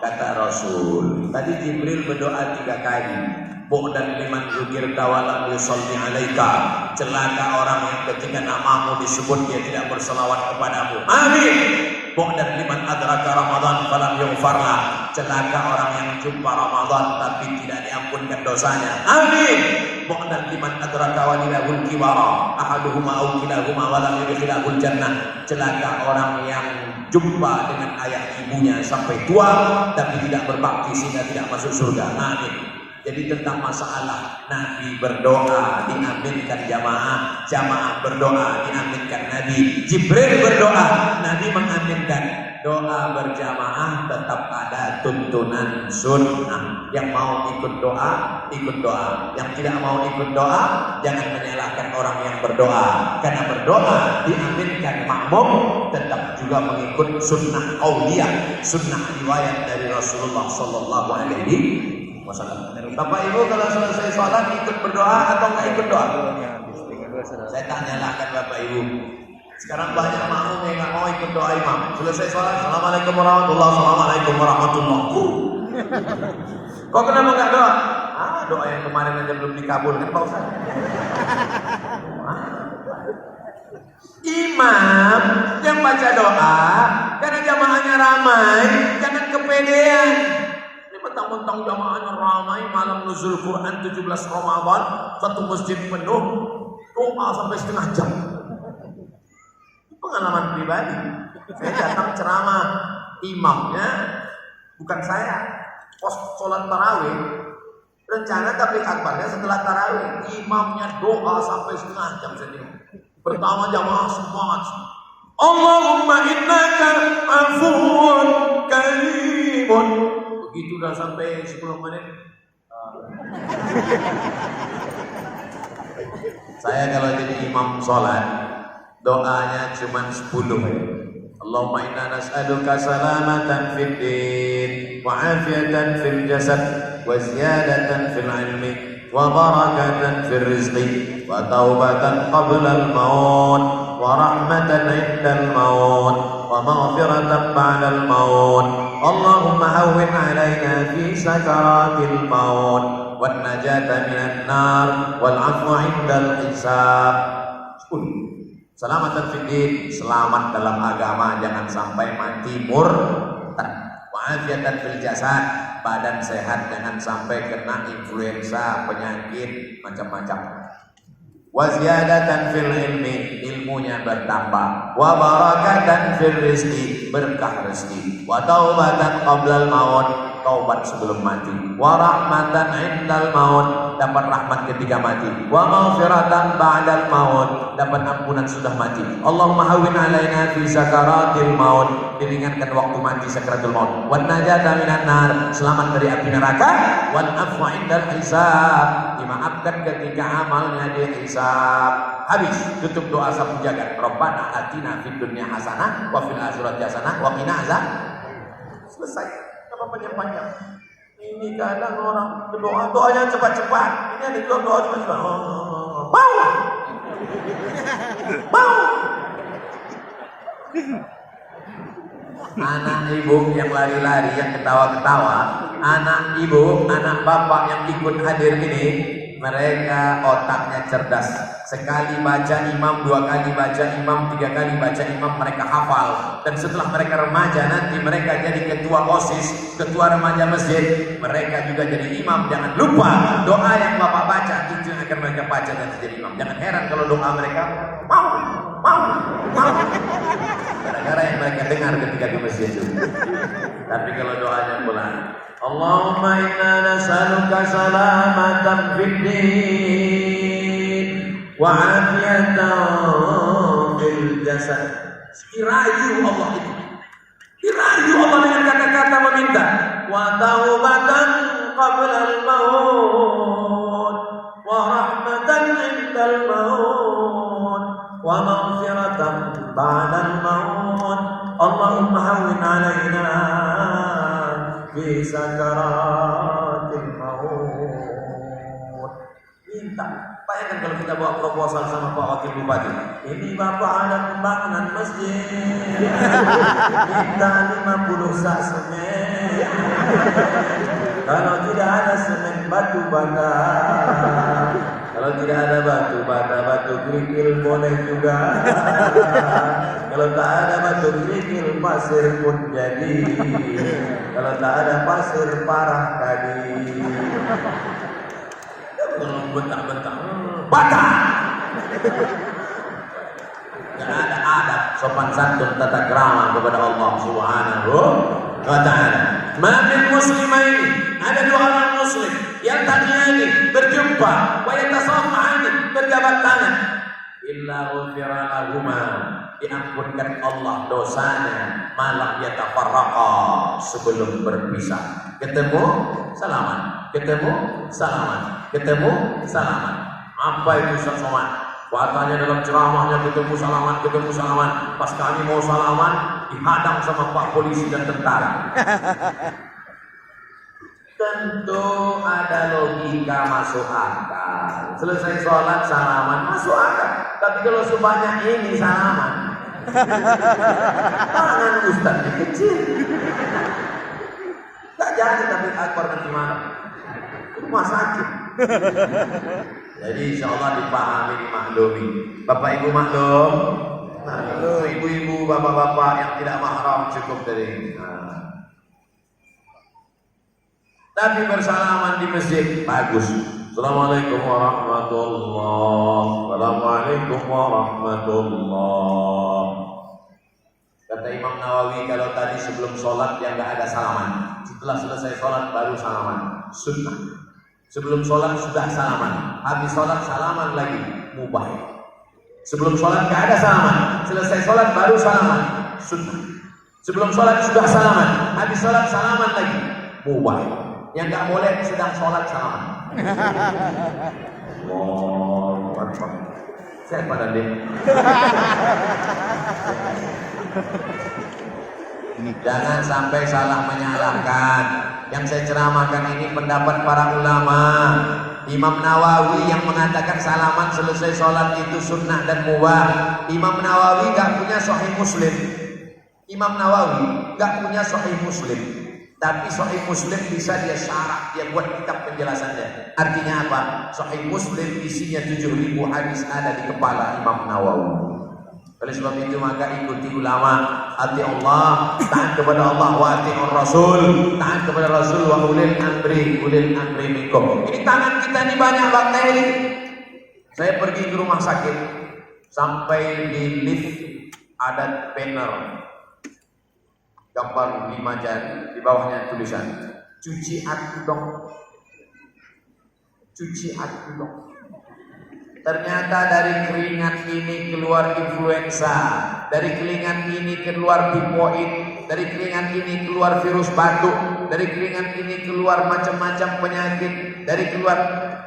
Kata Rasul, tadi Jibril berdoa 3 kali. Bu'dan liman dzukirta wa lam yusalli 'alaika. Celaka orang yang ketika namamu disebut dia tidak berselawat kepadamu. Amin. Bu'dan liman adraka Ramadan falam yughfarlah. Celaka orang yang jumpa Ramadan tapi tidak diampunkan dosanya. Amin. Bu'dan liman adraka walidahul kibara ahaduhuma aw kilahuma wa lam yudkhilahul jannah. Celaka orang yang jumpa dengan ayah ibunya sampai tua tapi tidak berbakti sehingga tidak masuk surga. Amin. Jadi tentang masalah Nabi berdoa diaminkan jamaah berdoa diaminkan Nabi. Jibril berdoa, Nabi mengaminkan. doa berjamaah tetap ada tuntunan sunnah. Yang mau ikut doa, ikut doa. Yang tidak mau ikut doa, jangan menyalahkan orang yang berdoa. Karena berdoa diaminkan makmum, tetap juga mengikut sunnah qauliyah, sunnah riwayat dari Rasulullah Sallallahu Alaihi Wasallam. Bapak Ibu kalau selesai sholat ikut berdoa atau nggak ikut doa? Saya tak nyalahkan Bapak Ibu. Sekarang banyak makmum yang nggak mau ikut doa imam. Selesai sholat, assalamualaikum warahmatullahi wabarakatuh. Assalamualaikum warahmatullahi wabarakatuh. Kok kenapa nggak doa? Doa yang kemarin aja belum dikabulkan Pak Ustaz. Imam yang baca doa karena jamaahnya ramai, jangan kepedean. Ini mentang-mentang jamaahnya ramai, malam nuzul Quran 17 Ramadan, satu masjid penuh, doa sampai setengah jam. Pengalaman pribadi, saya datang ceramah, imamnya bukan saya, pos sholat tarawih, rencana tabligh akbarnya setelah tarawih, imamnya doa sampai setengah jam sendiri. Pertama jamaah semangat, Allahumma innaka afuwun karimun. Begitu udah sampai 10 menit. Saya kalau jadi imam sholat, doanya cuma 10. Allahumma inna nas'aluka salamatan fid din wa afiatan fil jasad wa ziyadatan fil ilmi wa barakatan fil rizqi wa taubatan qabla al maut wa rahmatan 'inda al maut wa maghfiratan ba'da al maut. Allahumma hawwin 'alaina fi sakaratil maut wan najata minan nar wal 'afwa 'inda al hisab. Selamatan fiddin, selamat dalam agama, jangan sampai mati murtad. Wa'afiatan fil jasad, badan sehat, jangan sampai kena influenza, penyakit macam-macam. Wa ziyadatan fil ilmi, ilmunya bertambah. Wa barakatan fil rizqi, berkah rezeki. Wa taubatan qablal maut, taubat sebelum mati. Wa rahmatan 'indal maut, dapat rahmat ketika mati. Wa maghfiratan ba'dal maut, dapat ampunan sudah mati. Allahumma hawwin 'alaina fi sakaratil maut, diringankan waktu mati sakaratul maut. Wan najata minan nar, selamat dari api neraka. Wal afwa 'indal hisab, dimaafkan ketika amalnya dihisab. Habis, tutup doa sapu jagat. Rabbana atina fid dunya hasanah wa fil akhirati hasanah wa qina azab. Selesai. Apa panjang-panjang? Ini kadang orang berdoa, doanya cepat-cepat. Ini ada juga doa cepat-cepat. Mau. Anak ibu yang lari-lari, yang ketawa-ketawa, anak ibu, anak bapak yang ikut hadir ini, mereka otaknya cerdas. Sekali baca imam, 2 kali baca imam, 3 kali baca imam, mereka hafal. Dan setelah mereka remaja nanti mereka jadi ketua OSIS, ketua remaja masjid, mereka juga jadi imam. Jangan lupa doa yang bapak baca itu yang akan mereka baca dan jadi imam. Jangan heran kalau doa mereka mau. Gara-gara yang mereka dengar ketika di masjid itu. Tapi kalau doanya bulan, Allahumma inna nas'aluka salamatan fid din wa afiyatan fil jasad. Dirayu Allah itu. Dirayu Allah dengan kata-kata meminta. Wa taubatan qabla al maut wa rahmatan 'indal maut wa maghfiratan ba'da al maut. Allahumma hawwin 'alaina fi sakaratil maut. Minta. Bayangkan kalau kita bawa proposal sama Pak Wakil Bupati. Ini Bapak ada pembangunan masjid. Minta 50 sak semen. Kalau tidak ada semen, batu bata. Kalau tidak ada batu bata, batu kerikil boleh juga. Kalau tak ada batu kerikil, pasir pun jadi. Kalau tak ada pasir, parah tadi. Kalau bentak-bentak, bata. Gak ada adab, sopan santun, tata krama kepada Allah Subhanahu wa ta'ala. Mamin muslimaini, ada 2 orang muslim yang tadinya berjumpa, wa yatasafahani, berjabat tangan, illa ghufira lahuma, diampunkan Allah dosanya, malam yatafarraqa, sebelum berpisah. Ketemu salaman, ketemu salaman, ketemu salaman. Apa itu salaman? Katanya dalam ceramahnya ketemu salaman. Pas kami mau salaman, dihadang sama Pak Polisi dan tentara. Tentu ada logika masuk akal. Selesai sholat salaman masuk akal. Tapi kalau sebanyak ini salaman, tangan ustaz kecil. Tak jadi tapi akbar nanti malam. Rumah sakit. Jadi insya Allah dipahami, dimaklumi. Bapak Ibu maklum. Ibu-ibu, bapak-bapak yang tidak mahram cukup dari ini. Tapi bersalaman di masjid bagus. Assalamualaikum warahmatullahi. Assalamualaikum warahmatullahi. Kata Imam Nawawi, kalau tadi sebelum sholat yang nggak ada salaman, setelah selesai sholat baru salaman, sunnah. Sebelum sholat sudah salaman, habis sholat salaman lagi, mubah. Sebelum sholat nggak ada salaman, selesai sholat baru salaman, sunnah. Sebelum sholat sudah salaman, habis sholat salaman lagi, mubah. Yang nggak boleh sedang sholat salaman. Allahu Akbar. Saya pada deh. Jangan sampai salah menyalahkan. Yang saya ceramahkan ini pendapat para ulama. Imam Nawawi yang mengatakan salaman selesai sholat itu sunnah dan mubah. Imam Nawawi nggak punya Sahih Muslim. Imam Nawawi nggak punya Sahih Muslim. Tapi Sahih Muslim bisa dia syarah, dia buat kitab penjelasannya. Artinya apa? Sahih Muslim isinya 7.000 hadis ada di kepala Imam Nawawi. Oleh sebab itu maka ikuti ulama, ati Allah, taat kepada Allah, wa ati'ur Rasul, taat kepada Rasul, wa ulil amri minkum. Ini tangan kita ini banyak bakteri. Saya pergi ke rumah sakit, sampai di lift ada banner gambar 5 jari, di bawahnya tulisan cuci hati dong, cuci hati dong. Ternyata dari keringat ini keluar influenza, dari keringat ini keluar tifoid, dari keringat ini keluar virus batuk, dari keringat ini keluar macam-macam penyakit, dari keluar.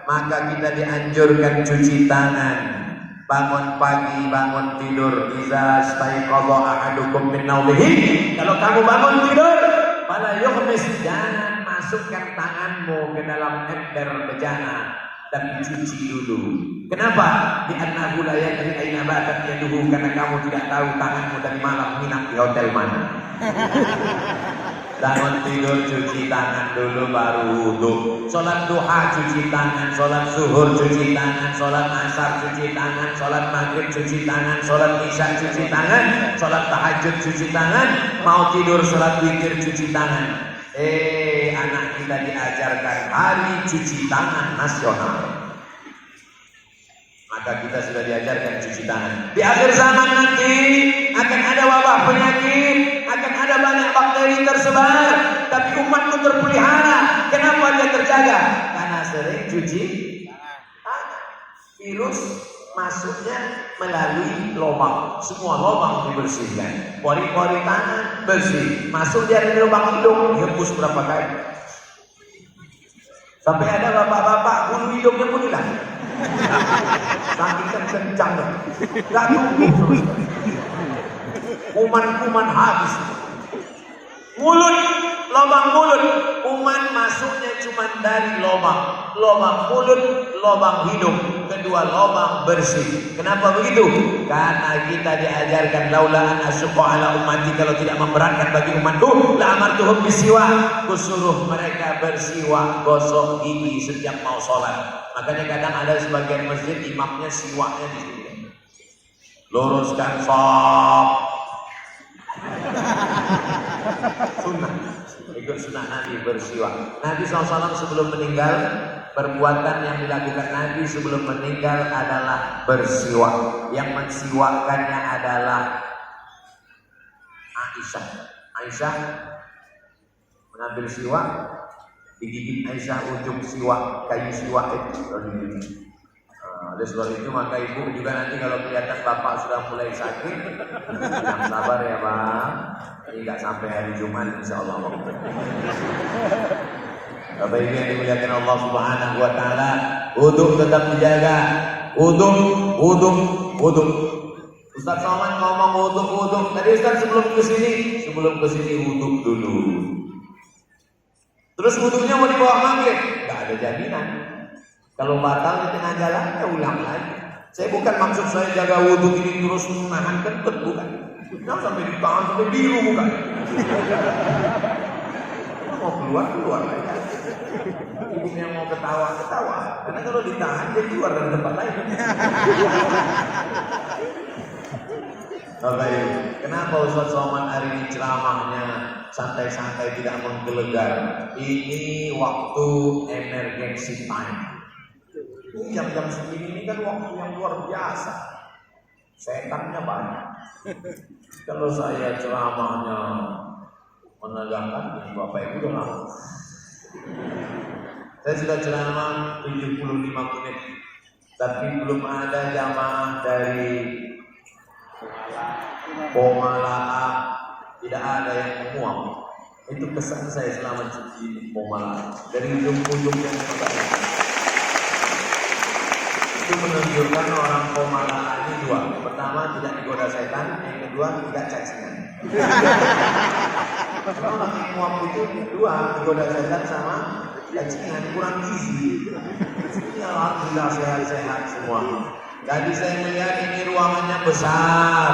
Maka kita dianjurkan cuci tangan. Bangun pagi, bangun tidur, iza staiqadha ahadukum min naumihi. Kalau kamu bangun tidur, fala yukhmis, jangan masukkan tanganmu ke dalam ember bejana, tapi cuci dulu. Kenapa? Di annahu la yadri aina batat yaduhu, karena kamu tidak tahu tanganmu dari malam nginap di hotel mana. Bangun tidur cuci tangan dulu baru wudu. Sholat duha cuci tangan, sholat zuhur cuci tangan, sholat asar cuci tangan, sholat maghrib cuci tangan, sholat isya cuci tangan, sholat tahajud cuci tangan, mau tidur sholat witir cuci tangan. Anak kita diajarkan hari cuci tangan nasional. Maka kita sudah diajarkan cuci tangan. Di akhir zaman nanti akan ada wabah penyakit, akan ada banyak bakteri tersebar, tapi umatmu terpelihara. Kenapa dia terjaga? Karena sering cuci tangan. Virus masuknya melalui lubang, semua lubang dibersihkan. Pori-pori tangan bersih, masuk dia dari lubang hidung, hembus berapa kali. Sampai ada bapak-bapak bulu hidungnya pun hilang. Saking kencang, nggak tumbuh. Kuman-kuman habis. Mulut, lubang mulut, kuman masuknya cuma dari lubang mulut, lubang hidung, kedua lubang bersih. Kenapa begitu? Karena kita diajarkan laula an asyqa ala ummati, kalau tidak memberatkan bagi umatku la amartuhum bisiwak, kusuruh mereka bersiwak, gosok gigi setiap mau sholat. Makanya kadang ada sebagian masjid imamnya siwaknya di sini. Luruskan shop. Sunnah, ikut sunnah Nabi bersiwak. Nabi SAW sebelum meninggal, perbuatan yang dilakukan Nabi sebelum meninggal adalah bersiwak. Yang mensiwakkannya adalah Aisyah. Aisyah mengambil siwak, digigit Aisyah ujung siwak, kayu siwak itu Oleh sebab itu maka ibu juga nanti kalau kelihatan bapak sudah mulai sakit, yang sabar ya Bang. Ini nggak sampai hari Jumat insya Allah. Bapak Ibu yang dimuliakan Allah Subhanahu Wa Taala, wudu tetap dijaga. Wudu. Ustaz Somad ngomong wudu. Tadi Ustaz sebelum kesini wudu dulu. Terus wudunya mau dibawa maghrib, nggak ada jaminan. Kalau batal di tengah jalan, ya ulang lagi. Saya bukan maksud saya jaga wudu ini terus menahan kentut, bukan. Jangan sampai ditahan sampai biru, bukan. Mau keluar aja. Ibunya mau ketawa. Karena kalau ditahan dia keluar dari tempat lain. Bapak Ibu, kenapa Ustaz Somad hari ini ceramahnya santai-santai tidak menggelegar? Ini waktu emergency time. Ini jam-jam segini ini kan waktu yang luar biasa. Setannya banyak. Kalau saya ceramahnya menegakkan, Bapak Ibu udah lama. Saya sudah ceramah 75 menit, tapi belum ada jamaah dari Pomala, tidak ada yang menguap. Itu kesan saya selama cuci Pomala dari ujung-ujung yang terbaik. Itu menunjukkan orang Pomala ini dua. Pertama, tidak digoda setan. Yang kedua, tidak cacingan. Kalau orang menguap itu dua, digoda setan sama cacingan, kurang gizi. Ini alhamdulillah sehat-sehat semua. Tadi saya melihat ini ruangannya besar,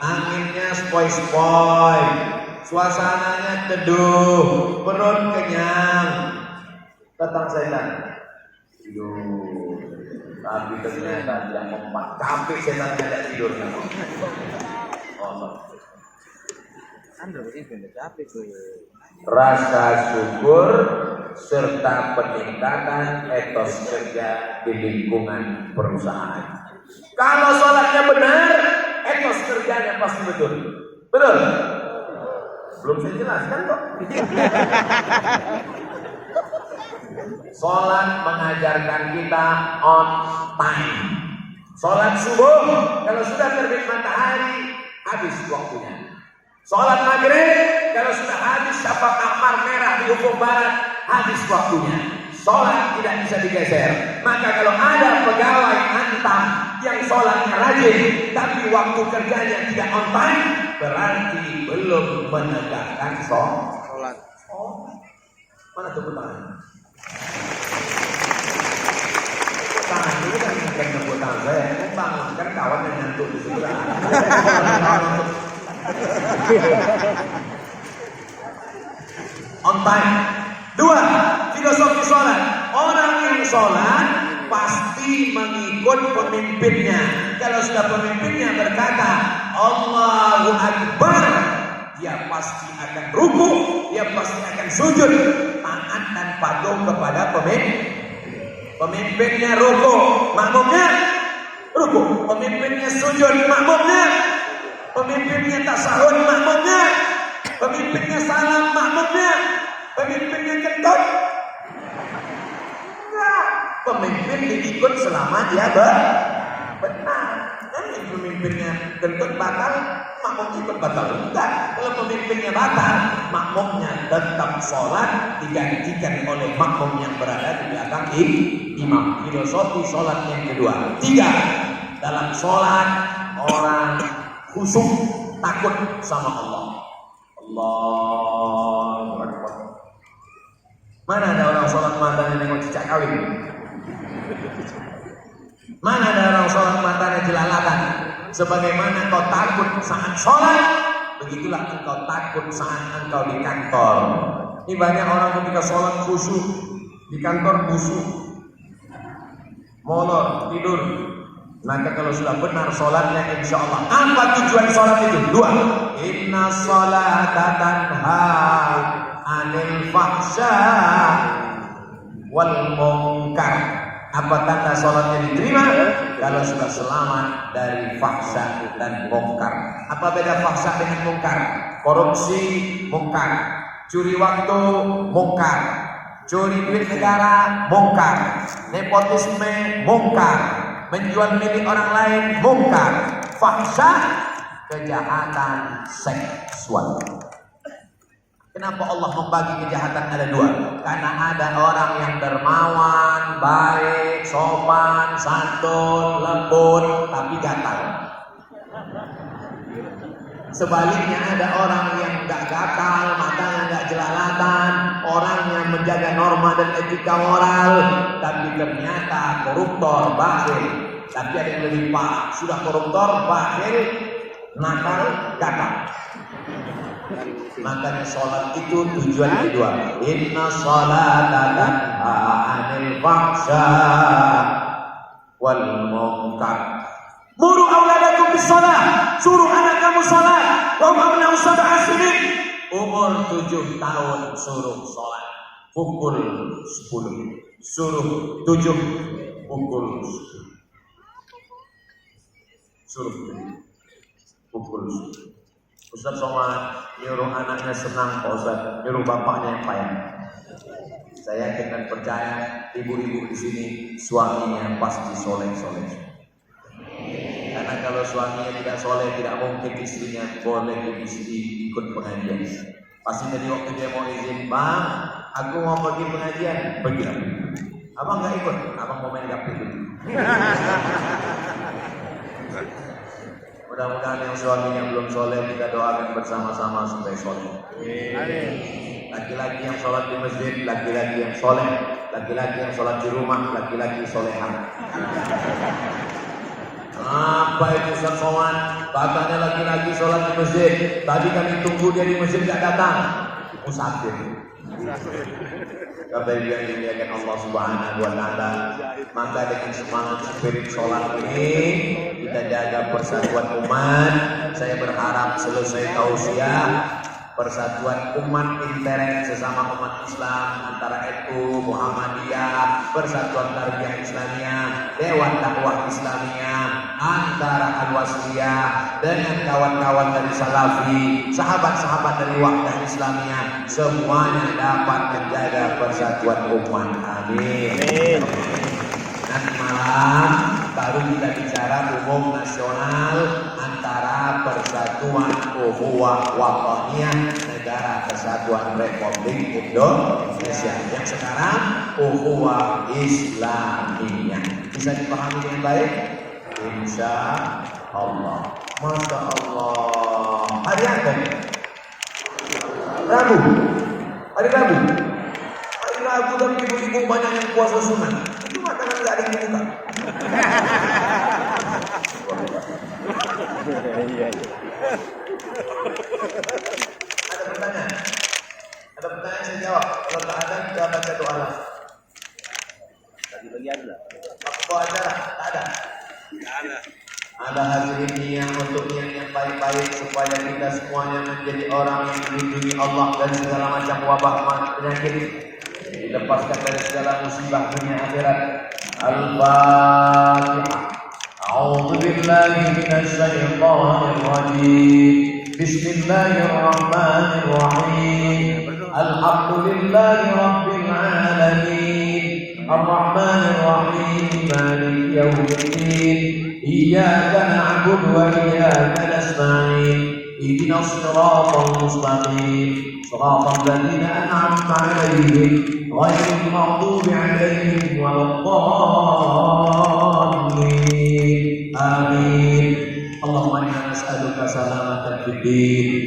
anginnya spoi-spoi, suasananya teduh, perut kenyang. Datang setan. Tapi ternyata yang mempat. Capek setan tidak tidur. Rasa syukur serta peningkatan etos kerja di lingkungan perusahaan. Kalau sholatnya benar, etos kerjanya pasti betul. Betul? Belum saya jelaskan kok. Sholat mengajarkan kita on time. Sholat subuh, kalau sudah terbit matahari, habis waktunya. Sholat maghrib, kalau sudah habis syafa ahmar merah di ufuk barat, habis waktunya. Sholat tidak bisa digeser. Maka kalau ada pegawai antam yang sholatnya rajin, tapi waktu kerjanya tidak on time, berarti belum menegakkan sholat. Oh, mana tepuk tangan? Tangan itu kan bukan tepuk tangan saya, bangun kan kawan yang nyantuk di sebelah. On time. Dua, filosofi sholat. Orang yang sholat pasti mengikut pemimpinnya. Kalau sudah pemimpinnya berkata Allahu Akbar, dia pasti akan ruku, dia pasti akan sujud, taat dan patuh kepada pemimpin. Pemimpinnya ruku, makmumnya ruku. Pemimpinnya sujud, makmumnya. Pemimpinnya tasahud, makmumnya. Pemimpinnya salam, makmumnya. Pemimpinnya kentut. Enggak. Pemimpin diikut selama dia benar. Nanti pemimpinnya kentut batal, makmum ikut batal. Enggak. Kalau pemimpinnya batal, makmumnya tetap sholat, digantikan oleh makmum yang berada di belakang imam. Filosofi sholat yang kedua. Tiga, dalam sholat orang khusyuk, takut sama Allah. Allahu Akbar. Mana ada orang sholat matanya nengok cicak kawin? Mana ada orang sholat matanya jelalatan? Sebagaimana kau takut saat sholat, begitulah engkau takut saat engkau di kantor. Ini banyak orang ketika sholat khusyuk, di kantor khusyuk, molor, tidur. Maka kalau sudah benar sholatnya, insya Allah. Apa tujuan sholat itu? Dua. Inna sholata tanha anil fahsya wal munkar. Apa tanda sholatnya diterima? Kalau sudah selamat dari fahsya dan munkar. Apa beda fahsya dengan munkar? Korupsi munkar, curi waktu munkar, curi duit negara munkar, nepotisme munkar, menjual milik orang lain, mungkar, fahsya, kejahatan seksual. Kenapa Allah membagi kejahatan ada dua? Karena ada orang yang dermawan, baik, sopan, santun, lembut, tapi gatal. Sebaliknya ada orang yang gak gatal, matanya gak jelalatan, orang yang menjaga norma dan etika moral, tapi ternyata koruptor, bakhil. Tapi ada yang lebih parah, sudah koruptor, bakhil, nakal, gatal. Makanya sholat itu tujuannya dua. Inna sholata tanha 'anil fahsya wal munkar. Muru auladakum bis shalah. Suruh anak kamu salat. Wa amna sab'a sinin. Umur 7 tahun suruh salat. Pukul 10. Suruh 7 pukul 10. Suruh 7 pukul 10. Ustaz Somad nyuruh anaknya senang, Pak Ustaz, nyuruh bapaknya yang payah. Saya yakin dan percaya ibu-ibu di sini suaminya pasti soleh-soleh. Karena kalau suaminya tidak soleh, tidak mungkin istrinya boleh istri ikut pengajian. Pasti tadi waktu dia mau izin, Bang, aku mau pergi pengajian, pergi. Abang nggak ikut, abang mau main gapir dulu. Mudah-mudahan yang suaminya belum soleh kita doakan bersama-sama supaya soleh. Laki-laki yang sholat di masjid, laki-laki yang soleh, laki-laki yang sholat di rumah, laki-laki solehan. Apa itu Ustaz Somad? Katanya laki-laki sholat di masjid. Tadi kami tunggu dia di masjid tidak datang. Musafir. Kata dia yang dimuliakan Allah Subhanahu wa Ta'ala, maka dengan semangat spirit sholat ini kita jaga persatuan umat. Saya berharap selesai tausiah, persatuan umat intern sesama umat Islam antara NU, Muhammadiyah, Persatuan Tarbiyah Islamiyah, Dewan Dakwah Islamiyah, antara Al-Wasliyah dengan kawan-kawan dari Salafi, sahabat-sahabat dari Wahdah Islamiyah, semuanya dapat menjaga persatuan umat. Amin. Nanti malam baru kita bicara umum nasional antara Persatuan Ukhuwah Wataniyah Negara Kesatuan Republik Indonesia, yang sekarang Ukhuwah Islamiyah. Bisa dipahami dengan baik? Insya Allah. Masya Allah. Hari apa ini? Rabu. Hari Rabu. Hari Rabu tapi ibu-ibu banyak yang puasa sunat. Itu makanan nggak ada yang dibuka. Ada pertanyaan? Ada pertanyaan saya jawab. Kalau tak ada kita baca doa lah. Bagi-bagi aja lah. Aku bawa acara? Tak ada. Ada hadirin niat untuk niat yang baik-baik supaya kita semuanya menjadi orang yang dilindungi Allah dari segala macam wabah penyakit, dilepaskan dari segala musibah dunia akhirat. Al-Fatihah. A'udzu billahi minasy syaithanir rajim. Bismillahirrahmanirrahim. Alhamdulillahi rabbil alamin. Ar-Rahmanir Rahim. Maliki yaumiddin. Iyyaka na'budu wa iyyaka nasta'in. Ihdinas siratal mustaqim. Shiratal ladzina an'amta 'alaihim ghairil maghdubi 'alaihim waladdallin. Amin. Allahumma inna nas'aluka salamatan fid din